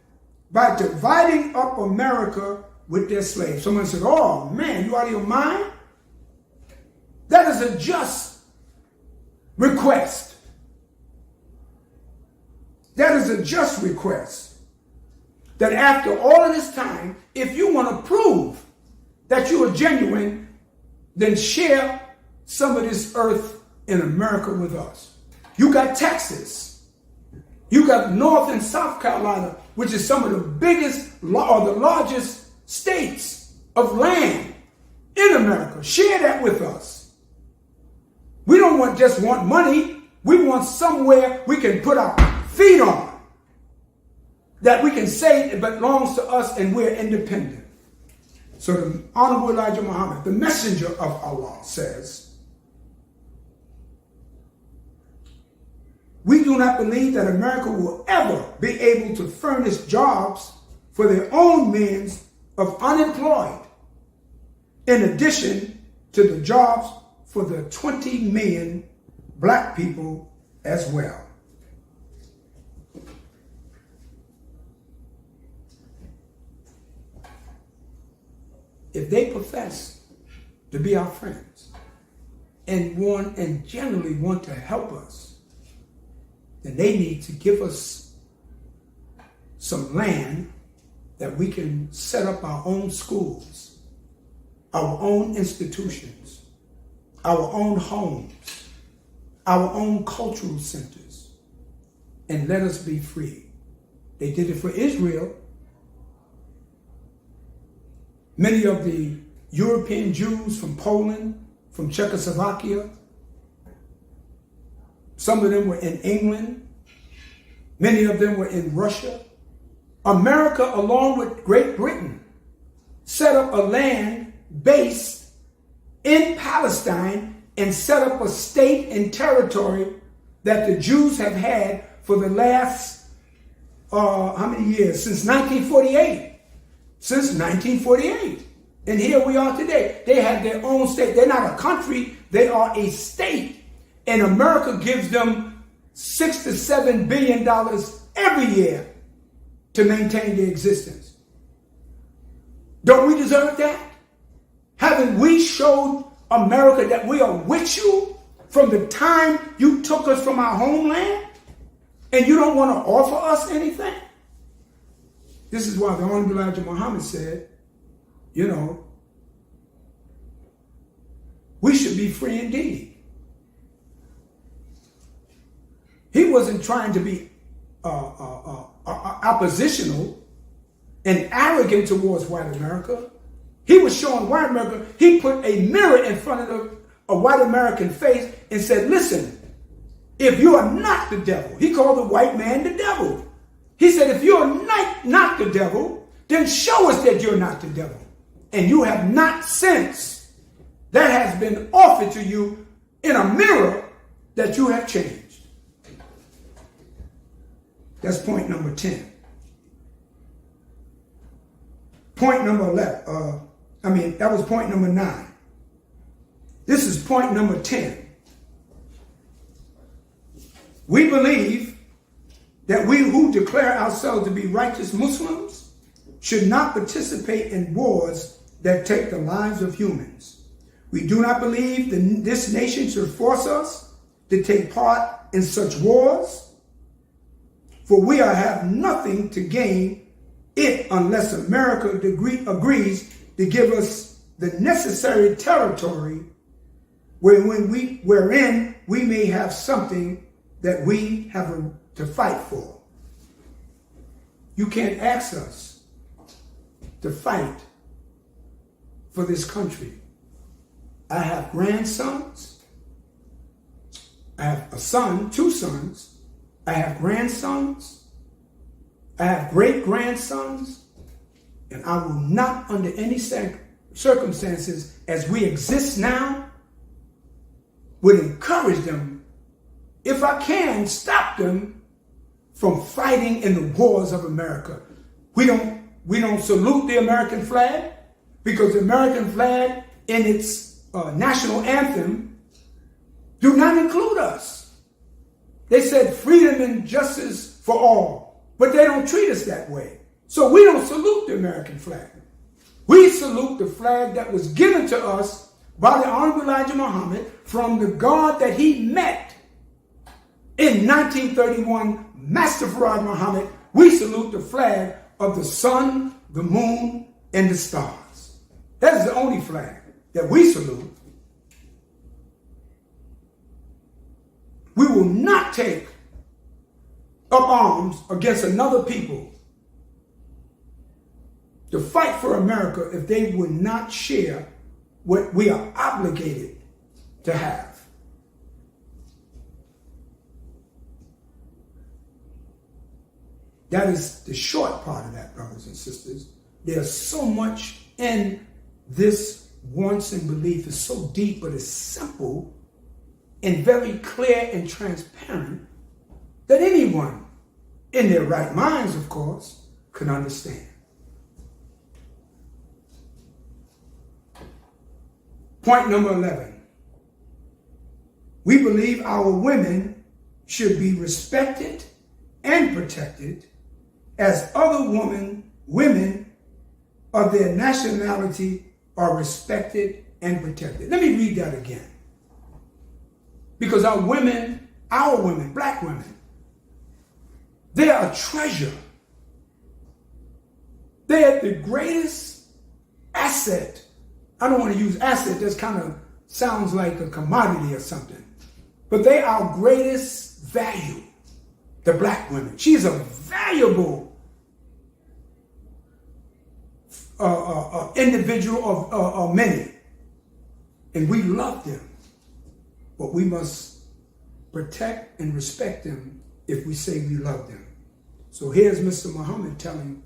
by dividing up America with their slaves. Someone said, oh man, you out of your mind? That is a just request. That is a just request. That after all of this time, if you want to prove that you are genuine, then share some of this earth in America with us. You got Texas. You got North and South Carolina, which is some of the biggest or the largest states of land in America. Share that with us. We don't just want money. We want somewhere we can put our feet on, that we can say it belongs to us and we're independent. So the Honorable Elijah Muhammad, the messenger of Allah, says, we do not believe that America will ever be able to furnish jobs for their own millions of unemployed, in addition to the jobs for the 20 million black people as well. If they profess to be our friends and generally want to help us, then they need to give us some land that we can set up our own schools, our own institutions, our own homes, our own cultural centers, and let us be free. They did it for Israel. Many of the European Jews from Poland, from Czechoslovakia, some of them were in England, many of them were in Russia, America, along with Great Britain, set up a land base in Palestine and set up a state and territory that the Jews have had for the last, how many years? Since 1948. Since 1948. And here we are today. They have their own state. They're not a country. They are a state. And America gives them $6 to $7 billion every year to maintain their existence. Don't we deserve that? Haven't we showed America that we are with you from the time you took us from our homeland? And you don't want to offer us anything? This is why the Honorable Elijah Muhammad said, you know, we should be free indeed. He wasn't trying to be oppositional and arrogant towards white America. He was showing white America, he put a mirror in front of a white American face and said, listen, if you are not the devil, he called the white man the devil. He said, if you are not the devil, then show us that you're not the devil. And you have not since that has been offered to you in a mirror that you have changed. That's point number 10. Point number 11. That was point number 9. This is point number 10. We believe that we who declare ourselves to be righteous Muslims should not participate in wars that take the lives of humans. We do not believe that this nation should force us to take part in such wars, for we have nothing to gain it unless America agrees to give us the necessary territory wherein we may have something that we have to fight for. You can't ask us to fight for this country. I have grandsons. I have a son, 2 sons. I have grandsons. I have great-grandsons. And I will not, under any circumstances, as we exist now, would encourage them, if I can, stop them from fighting in the wars of America. We don't salute the American flag, because the American flag in its national anthem do not include us. They said freedom and justice for all, but they don't treat us that way. So we don't salute the American flag. We salute the flag that was given to us by the Honorable Elijah Muhammad from the God that he met in 1931, Master Farad Muhammad. We salute the flag of the sun, the moon, and the stars. That is the only flag that we salute. We will not take up arms against another people to fight for America if they would not share what we are obligated to have. That is the short part of that, brothers and sisters. There's so much in this wants and belief. It's so deep, but it's simple and very clear and transparent that anyone in their right minds, of course, can understand. Point number 11. We believe our women should be respected and protected as other women of their nationality are respected and protected. Let me read that again. Because our women, black women, they are a treasure. They are the greatest asset. I don't want to use asset, that kind of sounds like a commodity or something. But they are our greatest value, the black women. She's a valuable individual of many. And we love them. But we must protect and respect them if we say we love them. So here's Mr. Muhammad telling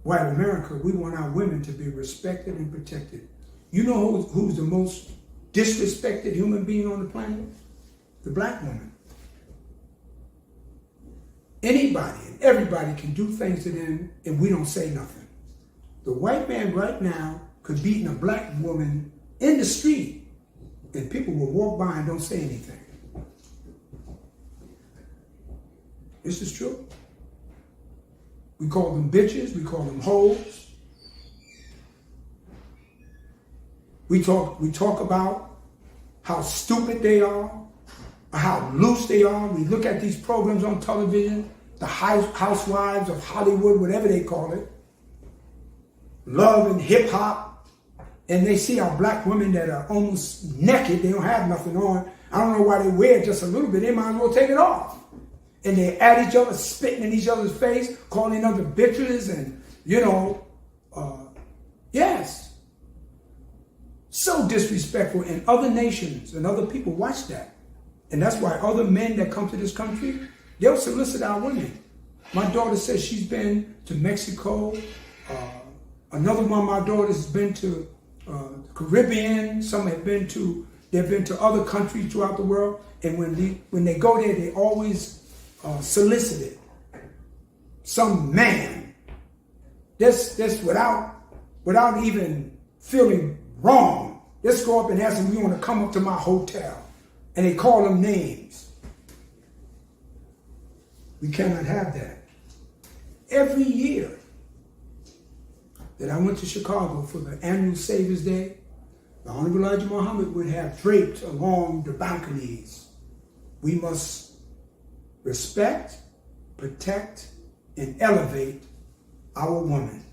white America, we want our women to be respected and protected. You know who's the most disrespected human being on the planet? The black woman. Anybody and everybody can do things to them and we don't say nothing. The white man right now could beat a black woman in the street and people will walk by and don't say anything. This is true. We call them bitches, we call them hoes. We talk about how stupid they are, or how loose they are. We look at these programs on television, the housewives of Hollywood, whatever they call it, love and hip hop, and they see our black women that are almost naked, they don't have nothing on. I don't know why they wear it just a little bit, they might as well take it off. And they at each other, spitting in each other's face, calling each other bitches, and yes. So disrespectful. And other nations and other people watch that. And that's why other men that come to this country, they'll solicit our women. My daughter says she's been to Mexico. Another one of my daughters has been to the Caribbean. Some they've been to other countries throughout the world. And when they go there, they always solicited some man. That's without even feeling wrong. Let's go up and ask them, you want to come up to my hotel? And they call them names. We cannot have that. Every year that I went to Chicago for the annual Savior's Day, the Honorable Elijah Muhammad would have draped along the balconies. We must respect, protect, and elevate our women.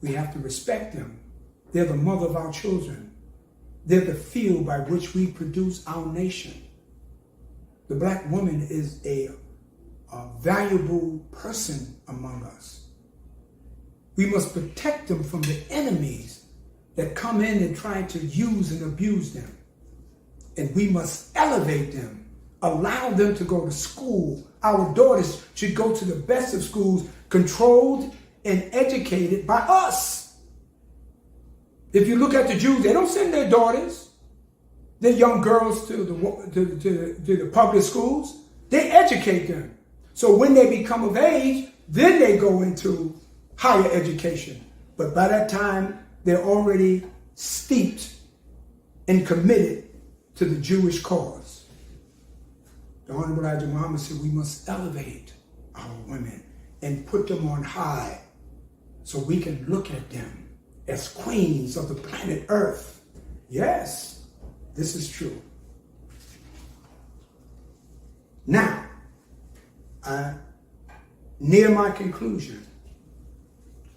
We have to respect them. They're the mother of our children. They're the field by which we produce our nation. The black woman is a valuable person among us. We must protect them from the enemies that come in and try to use and abuse them. And we must elevate them. Allow them to go to school. Our daughters should go to the best of schools, controlled and educated by us. If you look at the Jews, they don't send their daughters, their young girls to the public schools. They educate them. So when they become of age, then they go into higher education. But by that time, they're already steeped and committed to the Jewish cause. The Honorable Elijah Muhammad said we must elevate our women and put them on high so we can look at them as queens of the planet Earth. Yes, this is true. Now, near my conclusion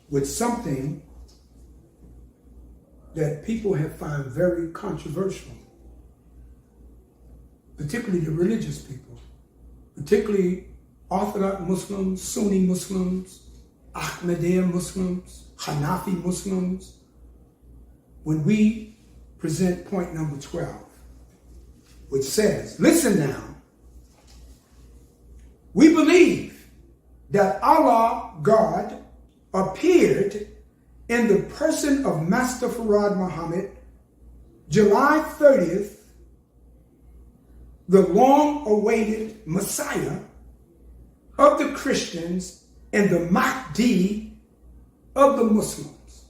with something that people have found very controversial, particularly the religious people, particularly Orthodox Muslims, Sunni Muslims, Ahmadiyya Muslims, Hanafi Muslims, when we present point number 12, which says, listen now, we believe that Allah, God, appeared in the person of Master Farad Muhammad, July 30th, the long-awaited Messiah of the Christians and the Mahdi of the Muslims.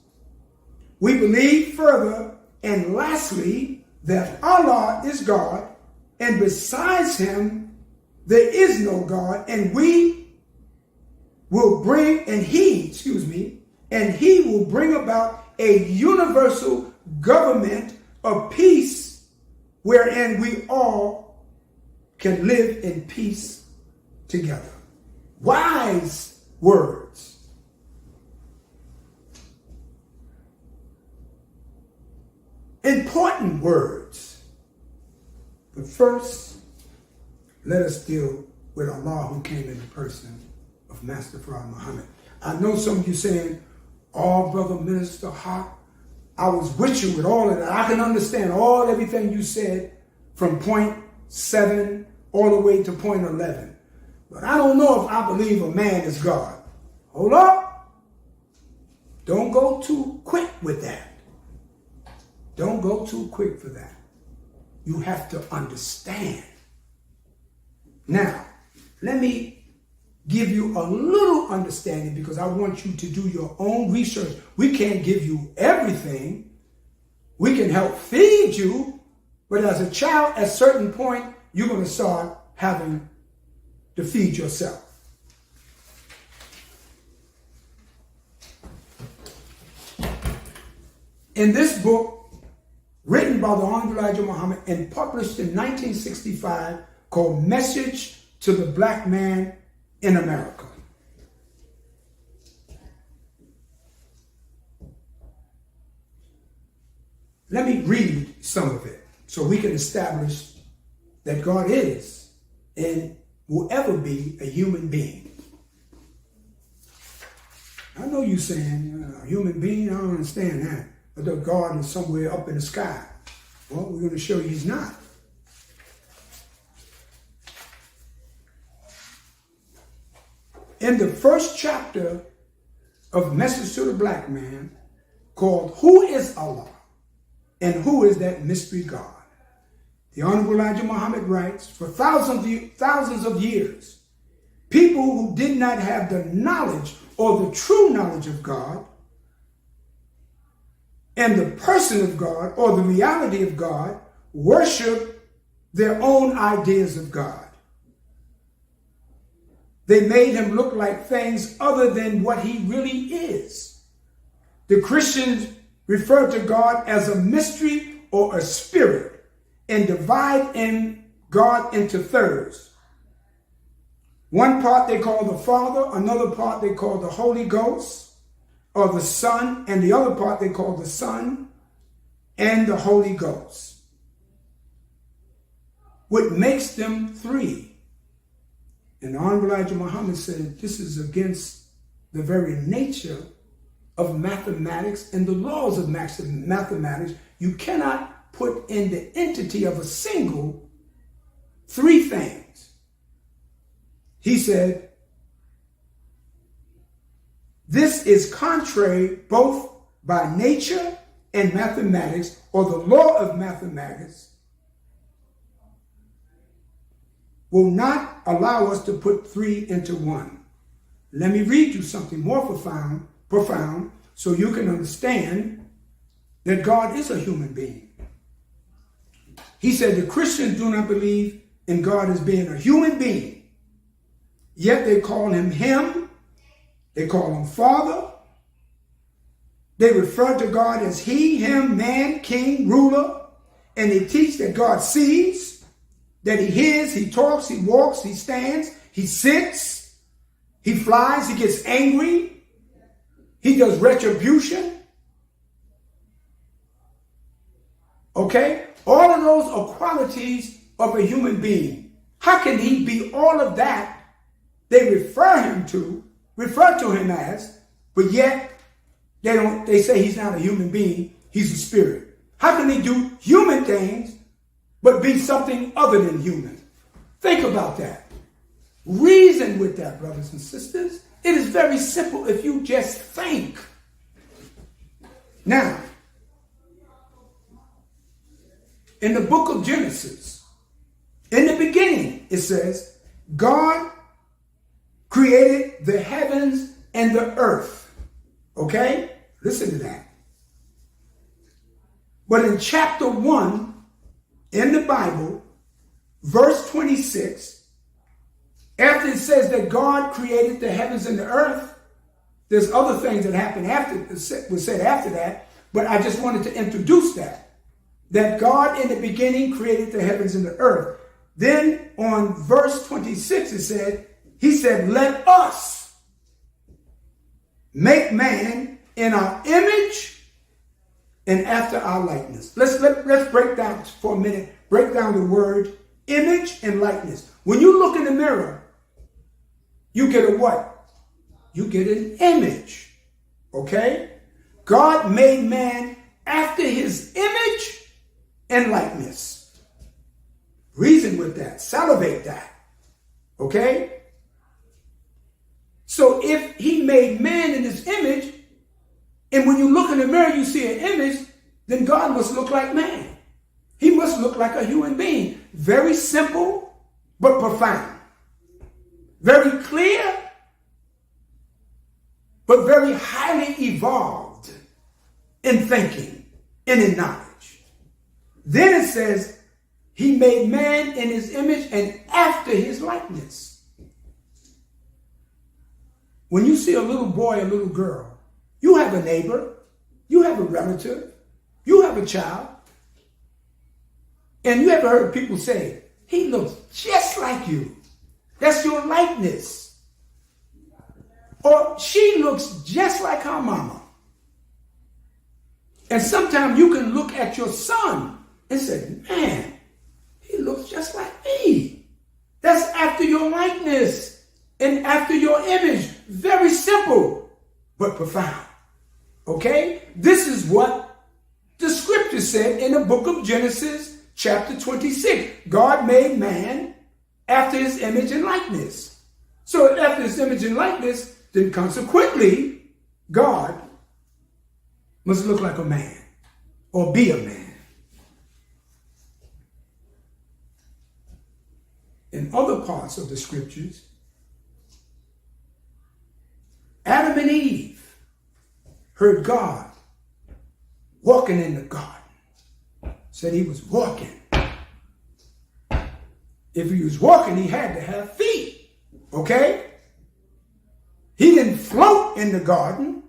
We believe further and lastly that Allah is God, and besides him there is no God, and he will bring about a universal government of peace wherein we all can live in peace together. Wise words. Important words. But first, let us deal with Allah, who came in the person of Master Farad Muhammad. I know some of you saying, oh, Brother Minister Haq, I was with you with all of that. I can understand everything you said from point 7 all the way to point 11. But I don't know if I believe a man is God. Hold up. Don't go too quick with that. Don't go too quick for that. You have to understand. Now, let me give you a little understanding because I want you to do your own research. We can't give you everything. We can help feed you, but as a child, at a certain point, you're going to start having to feed yourself. In this book, written by the Honorable Elijah Muhammad and published in 1965, called Message to the Black Man in America. Let me read some of it so we can establish that God is and will ever be a human being. I know you're saying, a human being, I don't understand that. But that God is somewhere up in the sky. Well, we're going to show you he's not. In the first chapter of Message to the Black Man, called Who is Allah and Who is that Mystery God? The Honorable Elijah Muhammad writes, for thousands of years, people who did not have the knowledge or the true knowledge of God and the person of God or the reality of God worship their own ideas of God. They made him look like things other than what he really is. The Christians refer to God as a mystery or a spirit and divide God into thirds. One part they call the Father, another part they call the Holy Ghost, or the Son, and the other part they call the Son and the Holy Ghost. What makes them three? And the Honorable Elijah Muhammad said this is against the very nature of mathematics and the laws of mathematics. You cannot put in the entity of a single three things. He said, this is contrary both by nature and mathematics, or the law of mathematics will not allow us to put three into one. Let me read you something more profound, so you can understand that God is a human being. He said the Christians do not believe in God as being a human being, yet they call him, they call him Father. They refer to God as he, him, man, king, ruler, and they teach that God sees, that he hears, he talks, he walks, he stands, he sits, he flies, he gets angry, he does retribution. Okay? All of those are qualities of a human being. How can he be all of that they refer to him as, but yet they say he's not a human being, he's a spirit. How can he do human things but be something other than human? Think about that. Reason with that, brothers and sisters. It is very simple if you just think. Now, in the book of Genesis, in the beginning, it says, God created the heavens and the earth. Okay? Listen to that. But in chapter 1 in the Bible, verse 26, after it says that God created the heavens and the earth, there's other things that happened was said after that, but I just wanted to introduce that God in the beginning created the heavens and the earth. Then on verse 26 it said, he said, let us make man in our image and after our likeness. Let's break down for a minute, break down the word image and likeness. When you look in the mirror, you get a what? You get an image. Okay? God made man after his image and likeness. Reason with that. Salivate that. Okay? So if he made man in his image, and when you look in the mirror, you see an image, then God must look like man. He must look like a human being. Very simple, but profound. Very clear, but very highly evolved in thinking and in knowledge. Then it says, he made man in his image and after his likeness. When you see a little boy, a little girl, you have a neighbor, you have a relative, you have a child. And you ever heard people say, he looks just like you. That's your likeness. Or she looks just like her mama. And sometimes you can look at your son and say, man, he looks just like me. That's after your likeness and after your image. Very simple, but profound. Okay? This is what the scripture said in the book of Genesis, chapter 26. God made man after his image and likeness. So after his image and likeness, then consequently, God must look like a man or be a man. In other parts of the scriptures, Adam and Eve heard God walking in the garden. Said he was walking. If he was walking, he had to have feet. Okay? He didn't float in the garden.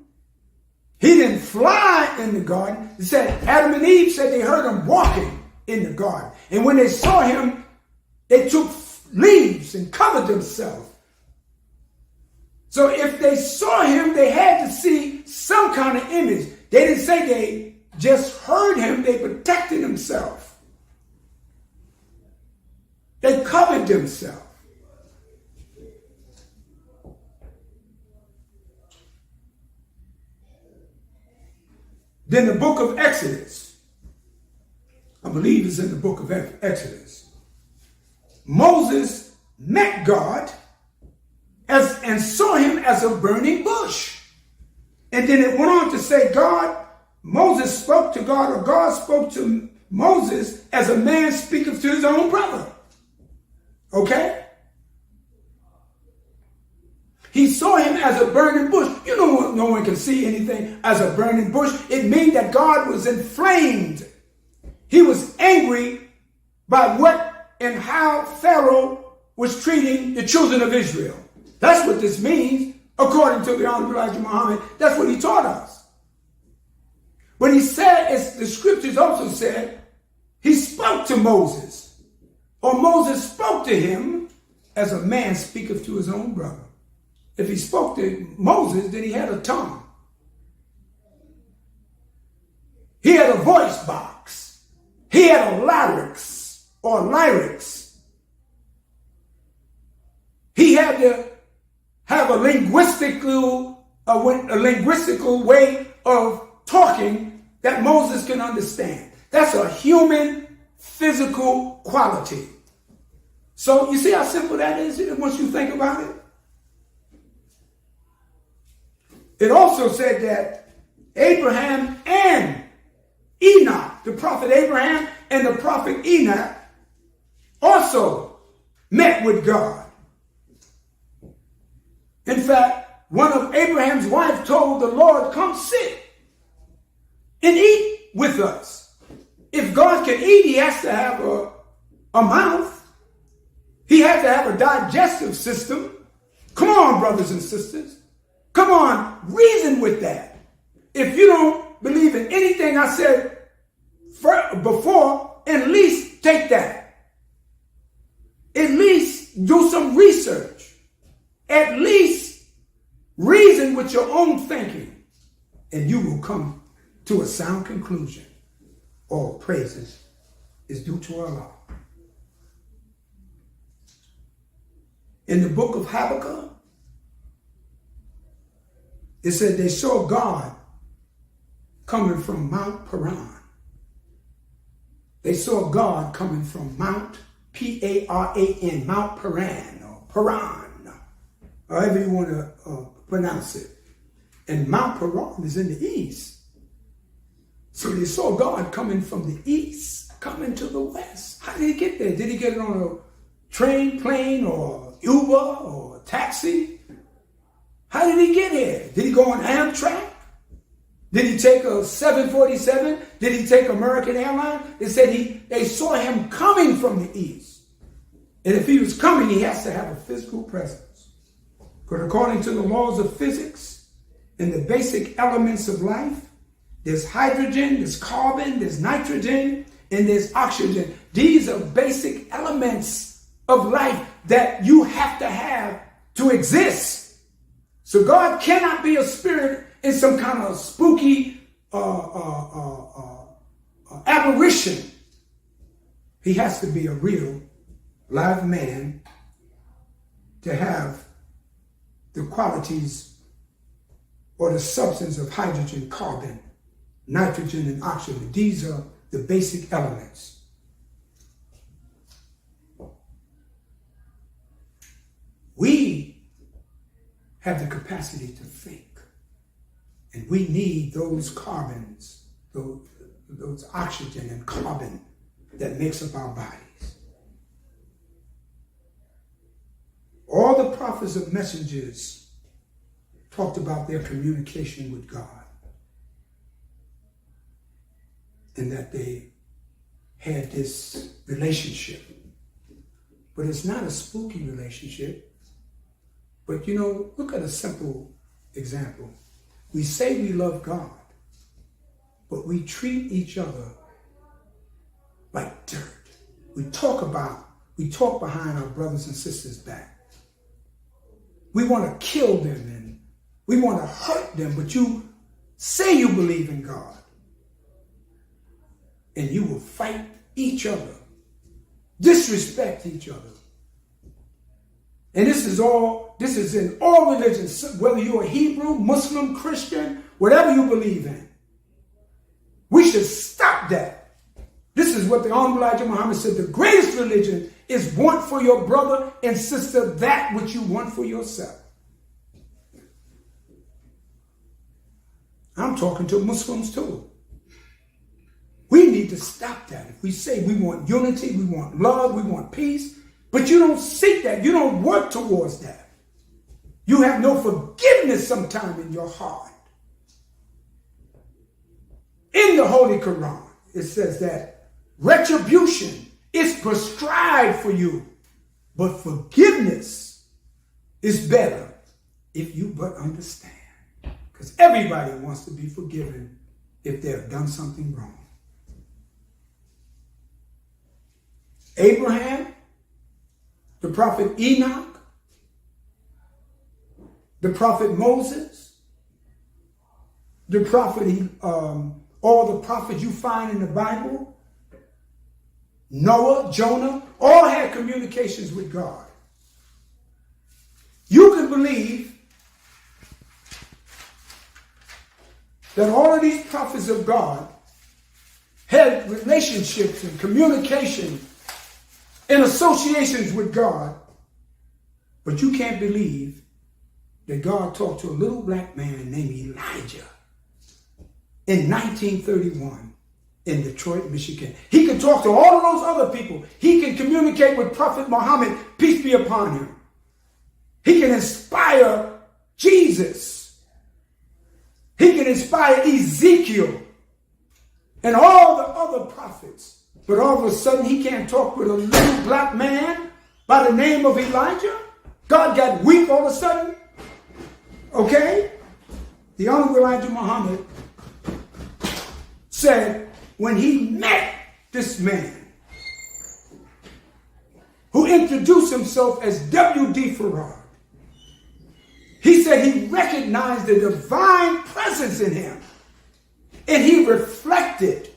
He didn't fly in the garden. It said Adam and Eve said they heard him walking in the garden. And when they saw him, they took leaves and covered themselves. So if they saw him, they had to see some kind of image. They didn't say they just heard him. They protected themselves. They covered themselves. Then the book of Exodus, I believe it's in the book of Exodus. Moses met God and saw him as a burning bush. And then it went on to say Moses spoke to God, or God spoke to Moses as a man speaketh to his own brother. Okay? He saw him as a burning bush. You know, no one can see anything as a burning bush. It means that God was inflamed. He was angry by what and how Pharaoh was treating the children of Israel. That's what this means, according to the Honorable Elijah Muhammad. That's what he taught us. But he said, as the scriptures also said, he spoke to Moses, or Moses spoke to him as a man speaketh to his own brother. If he spoke to Moses, then he had a tongue. He had a voice box. He had a lyrics or lyrics. He had to have a linguistical way of talking that Moses can understand. That's a human physical quality. So you see how simple that is once you think about it? It also said that Abraham and Enoch, the prophet Abraham and the prophet Enoch, also met with God. In fact, one of Abraham's wives told the Lord, come sit and eat with us. If God can eat, he has to have a mouth. He has to have a digestive system. Come on, brothers and sisters. Come on, reason with that. If you don't believe in anything I said before, at least take that. At least do some research. At least reason with your own thinking, and you will come to a sound conclusion. All praises is due to Allah. In the book of Habakkuk, it said they saw God coming from Mount Paran. They saw God coming from Mount P-A-R-A-N, Mount Paran or Paran. however you want to pronounce it. And Mount Paran is in the east. So they saw God coming from the east, coming to the west. How did he get there? Did he get it on a train, plane, or Uber, or taxi? How did he get here? Did he go on Amtrak? Did he take a 747? Did he take American Airlines? They said they saw him coming from the east. And if he was coming, he has to have a physical presence. Because according to the laws of physics and the basic elements of life, there's hydrogen, there's carbon, there's nitrogen, and there's oxygen. These are basic elements of life that you have to exist. So God cannot be a spirit in some kind of spooky apparition. He has to be a real live man to have the qualities or the substance of hydrogen, carbon, nitrogen, and oxygen. These are the basic elements. We have the capacity to think. And we need those carbons, those oxygen and carbon that makes up our bodies. All the prophets and messengers talked about their communication with God. And that they had this relationship. But it's not a spooky relationship. But look at a simple example. We say we love God, but we treat each other like dirt. We talk behind our brothers and sisters' back. We want to kill them and we want to hurt them, but you say you believe in God. And you will fight each other, disrespect each other. And this is in all religions, whether you're a Hebrew, Muslim, Christian, whatever you believe in. We should stop that. This is what the Honorable Elijah Muhammad said. The greatest religion is want for your brother and sister that which you want for yourself. I'm talking to Muslims too. We need to stop that. If we say we want unity, we want love, we want peace, but you don't seek that, you don't work towards that. You have no forgiveness sometime in your heart. In the Holy Quran, it says that retribution is prescribed for you, but forgiveness is better if you but understand. Because everybody wants to be forgiven if they have done something wrong. Abraham, the prophet Enoch, the prophet Moses, the prophet, all the prophets you find in the Bible, Noah, Jonah, all had communications with God. You can believe that all of these prophets of God had relationships and communication and associations with God, but you can't believe that God talked to a little black man named Elijah in 1931 in Detroit, Michigan. He can talk to all of those other people. He can communicate with Prophet Muhammad, peace be upon him. He can inspire Jesus. He can inspire Ezekiel and all the other prophets. But all of a sudden, he can't talk with a little black man by the name of Elijah. God got weak all of a sudden. Okay? The Honorable Elijah Muhammad said when he met this man who introduced himself as W.D. Farad, he said he recognized the divine presence in him. And he reflected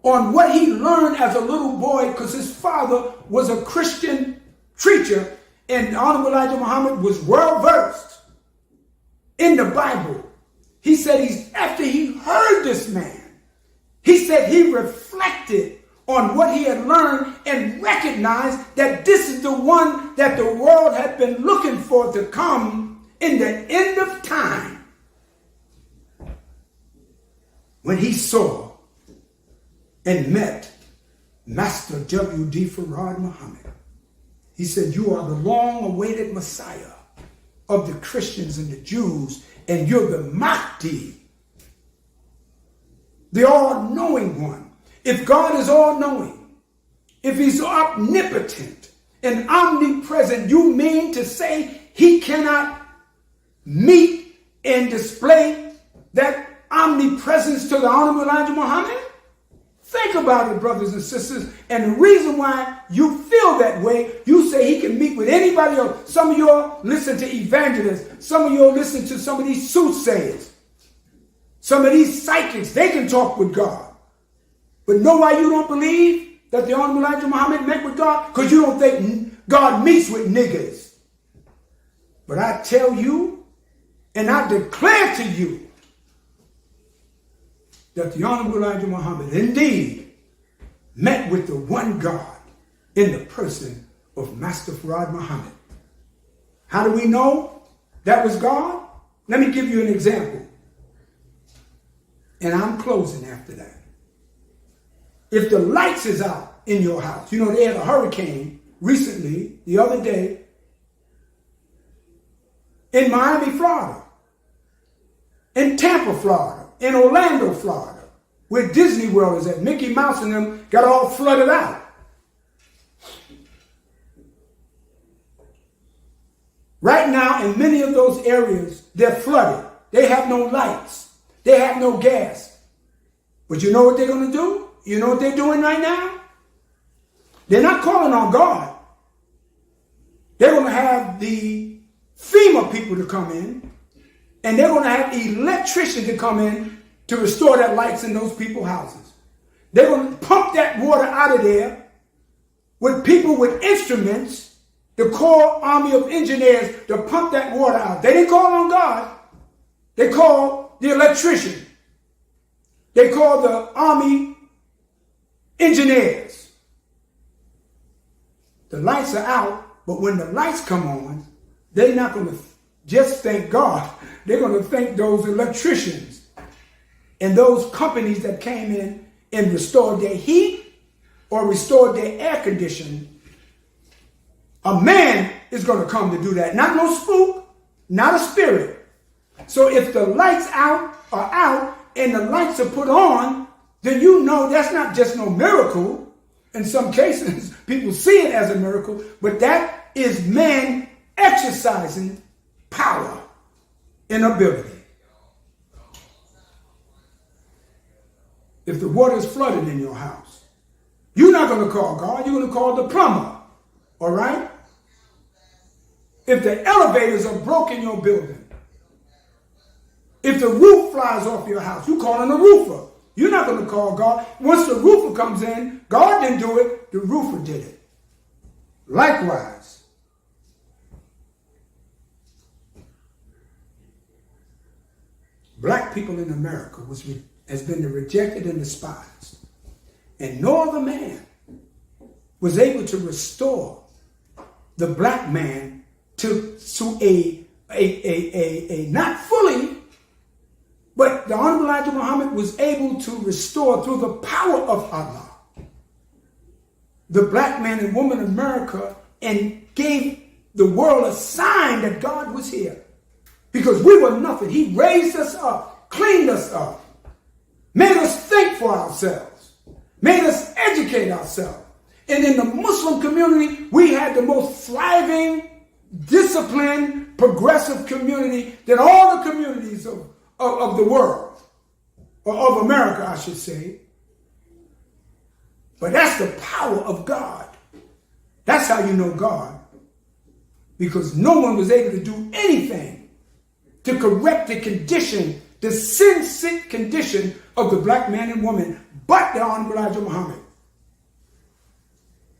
on what he learned as a little boy, because his father was a Christian preacher, and Honorable Elijah Muhammad was well versed in the Bible. He said after he heard this man, he said he reflected on what he had learned and recognized that this is the one that the world had been looking for to come in the end of time. When he saw and met Master W.D. Farad Muhammad, he said, "You are the long-awaited Messiah of the Christians and the Jews, and you're the Mahdi, the all-knowing one." If God is all-knowing, if he's omnipotent and omnipresent, you mean to say he cannot meet and display that omnipresence to the Honorable Elijah Muhammad? Think about it, brothers and sisters. And the reason why you feel that way, you say he can meet with anybody else. Some of y'all listen to evangelists. Some of y'all listen to some of these soothsayers. Some of these psychics, they can talk with God. But know why you don't believe that the Honorable Elijah Muhammad met with God? Because you don't think God meets with niggas. But I tell you, and I declare to you, that the Honorable Elijah Muhammad indeed met with the one God in the person of Master Farad Muhammad. How do we know that was God? Let me give you an example. And I'm closing after that. If the lights is out in your house, you know they had a hurricane recently, the other day, in Miami, Florida, in Tampa, Florida, in Orlando, Florida, where Disney World is at. Mickey Mouse and them got all flooded out. Right now, in many of those areas, they're flooded. They have no lights. They have no gas. But you know what they're going to do? You know what they're doing right now? They're not calling on God. They're going to have the FEMA people to come in, and they're going to have electricians to come in to restore that lights in those people's houses. They're going to pump that water out of there with people with instruments, the Corps Army of Engineers, to pump that water out. They didn't call on God. They called the electrician. They called the Army engineers. The lights are out, but when the lights come on, they're not going to just thank God. They're going to thank those electricians and those companies that came in and restored their heat or restored their air conditioning. A man is going to come to do that. Not no spook, not a spirit. So if the lights are out and the lights are put on, then you know that's not just no miracle. In some cases, people see it as a miracle, but that is man exercising power and ability. If the water is flooded in your house, you're not going to call God, you're going to call the plumber, all right? If the elevators are broken in your building, if the roof flies off your house, you're calling the roofer. You're not going to call God. Once the roofer comes in, God didn't do it, the roofer did it. Likewise, black people in America has been the rejected and despised. And no other man was able to restore the black man to a not fully, but the Honorable Elijah Muhammad was able to restore through the power of Allah the black man and woman of America, and gave the world a sign that God was here. Because we were nothing. He raised us up, cleaned us up, made us think for ourselves, made us educate ourselves. And in the Muslim community, we had the most thriving, disciplined, progressive community than all the communities of the world, or of America, I should say. But that's the power of God. That's how you know God. Because no one was able to do anything to correct the condition, the sin-sick condition of the black man and woman, but the Honorable Elijah Muhammad.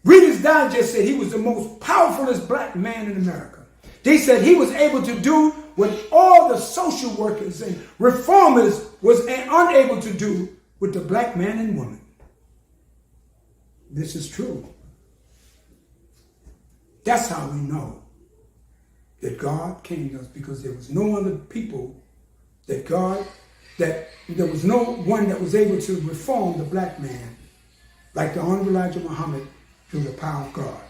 Reader's Digest said he was the most powerfulest black man in America. They said he was able to do what all the social workers and reformers was unable to do with the black man and woman. this is true. That's how we know that God came to us, because there was no other people that there was no one that was able to reform the black man like the Honorable Elijah Muhammad through the power of God.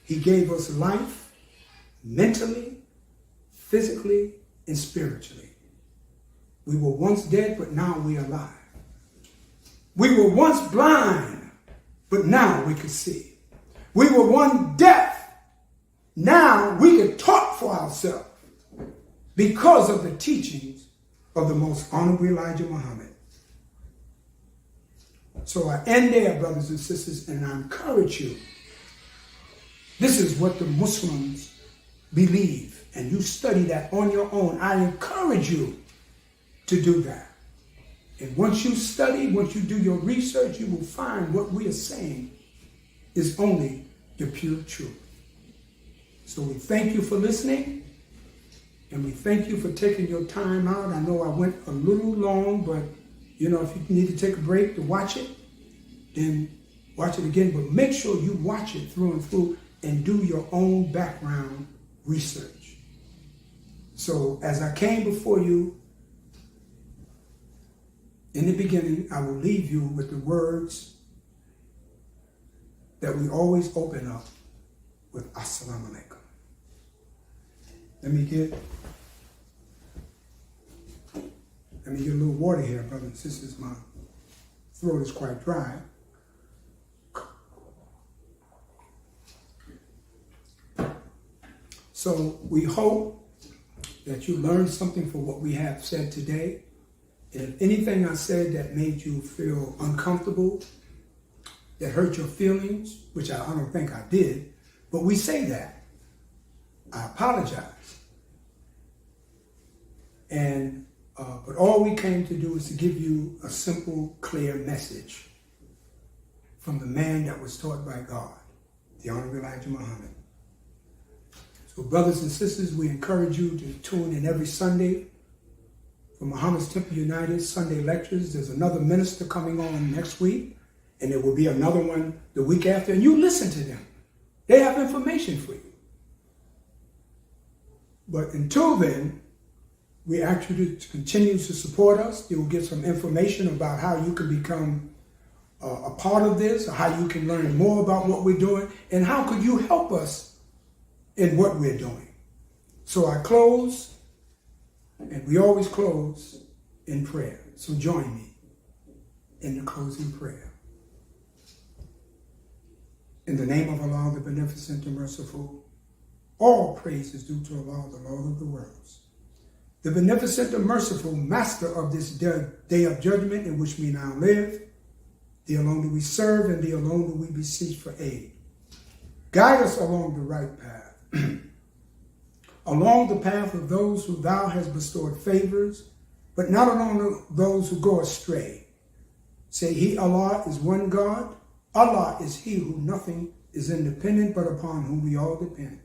He gave us life mentally, physically, and spiritually. We were once dead, but now we are alive. We were once blind, but now we can see. We were once deaf. Now we can talk for ourselves because of the teachings of the most honorable Elijah Muhammad. So I end there, brothers and sisters, and I encourage you. This is what the Muslims believe, and you study that on your own. I encourage you to do that. And once you study, once you do your research, you will find what we are saying is only the pure truth. So we thank you for listening, and we thank you for taking your time out. I know I went a little long, but if you need to take a break to watch it, then watch it again. But make sure you watch it through and through and do your own background research. So as I came before you in the beginning, I will leave you with the words that we always open up with Assalamu alaikum. Let me get a little water here, brothers and sisters. My throat is quite dry. So we hope that you learned something from what we have said today. And if anything I said that made you feel uncomfortable, that hurt your feelings, which I don't think I did, but we say that. I apologize. And but all we came to do is to give you a simple, clear message from the man that was taught by God, the Honorable Elijah Muhammad. So brothers and sisters, we encourage you to tune in every Sunday for Muhammad's Temple United Sunday lectures. There's another minister coming on next week, and there will be another one the week after, and you listen to them. They have information for you. But until then, we ask you to continue to support us. You will get some information about how you can become a part of this, or how you can learn more about what we're doing, and how could you help us in what we're doing. So I close, and we always close in prayer. So join me in the closing prayer. In the name of Allah, the Beneficent and Merciful, all praise is due to Allah, the Lord of the worlds. The Beneficent and Merciful, Master of this day of judgment in which we now live. Thee alone do we serve, and Thee alone do we beseech for aid. Guide us along the right path. Along the path of those who Thou hast bestowed favors, but not along those who go astray. Say, He, Allah, is one God. Allah is He who nothing is independent, but upon whom we all depend.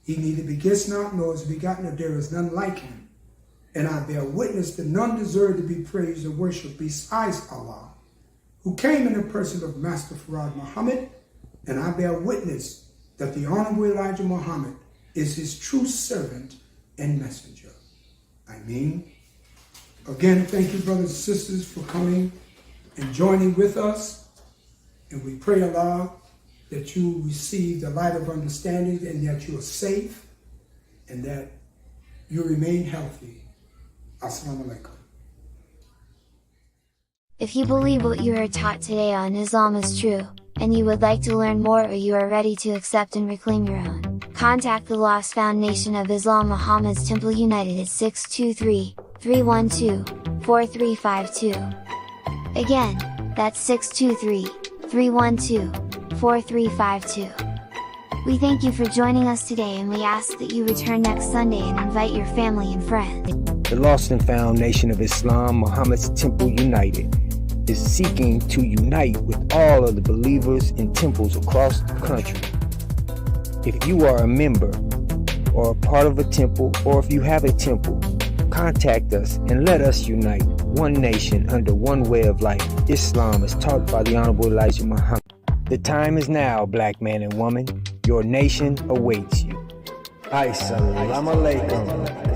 He neither begets not, nor is begotten, if there is none like Him. And I bear witness that none deserve to be praised or worshipped besides Allah, who came in the person of Master Farad Muhammad. And I bear witness that the Honorable Elijah Muhammad is His true servant and messenger. I mean, again, thank you, brothers and sisters, for coming and joining with us. And we pray, Allah, that you receive the light of understanding, and that you are safe, and that you remain healthy. Assalamu alaikum. If you believe what you heard taught today on Islam is true, and you would like to learn more, or you are ready to accept and reclaim your own, contact the Lost Foundation of Islam Muhammad's Temple United at 623-312-4352. Again, that's 623-312-4352. We thank you for joining us today, and we ask that you return next Sunday and invite your family and friends. The Lost and Found Nation of Islam, Muhammad's Temple United, is seeking to unite with all of the believers in temples across the country. If you are a member or a part of a temple, or if you have a temple, Contact us and let us unite. One nation under one way of life. Islam is taught by the Honorable Elijah Muhammad. The time is now, black man and woman. Your nation awaits you. Assalamu alaikum.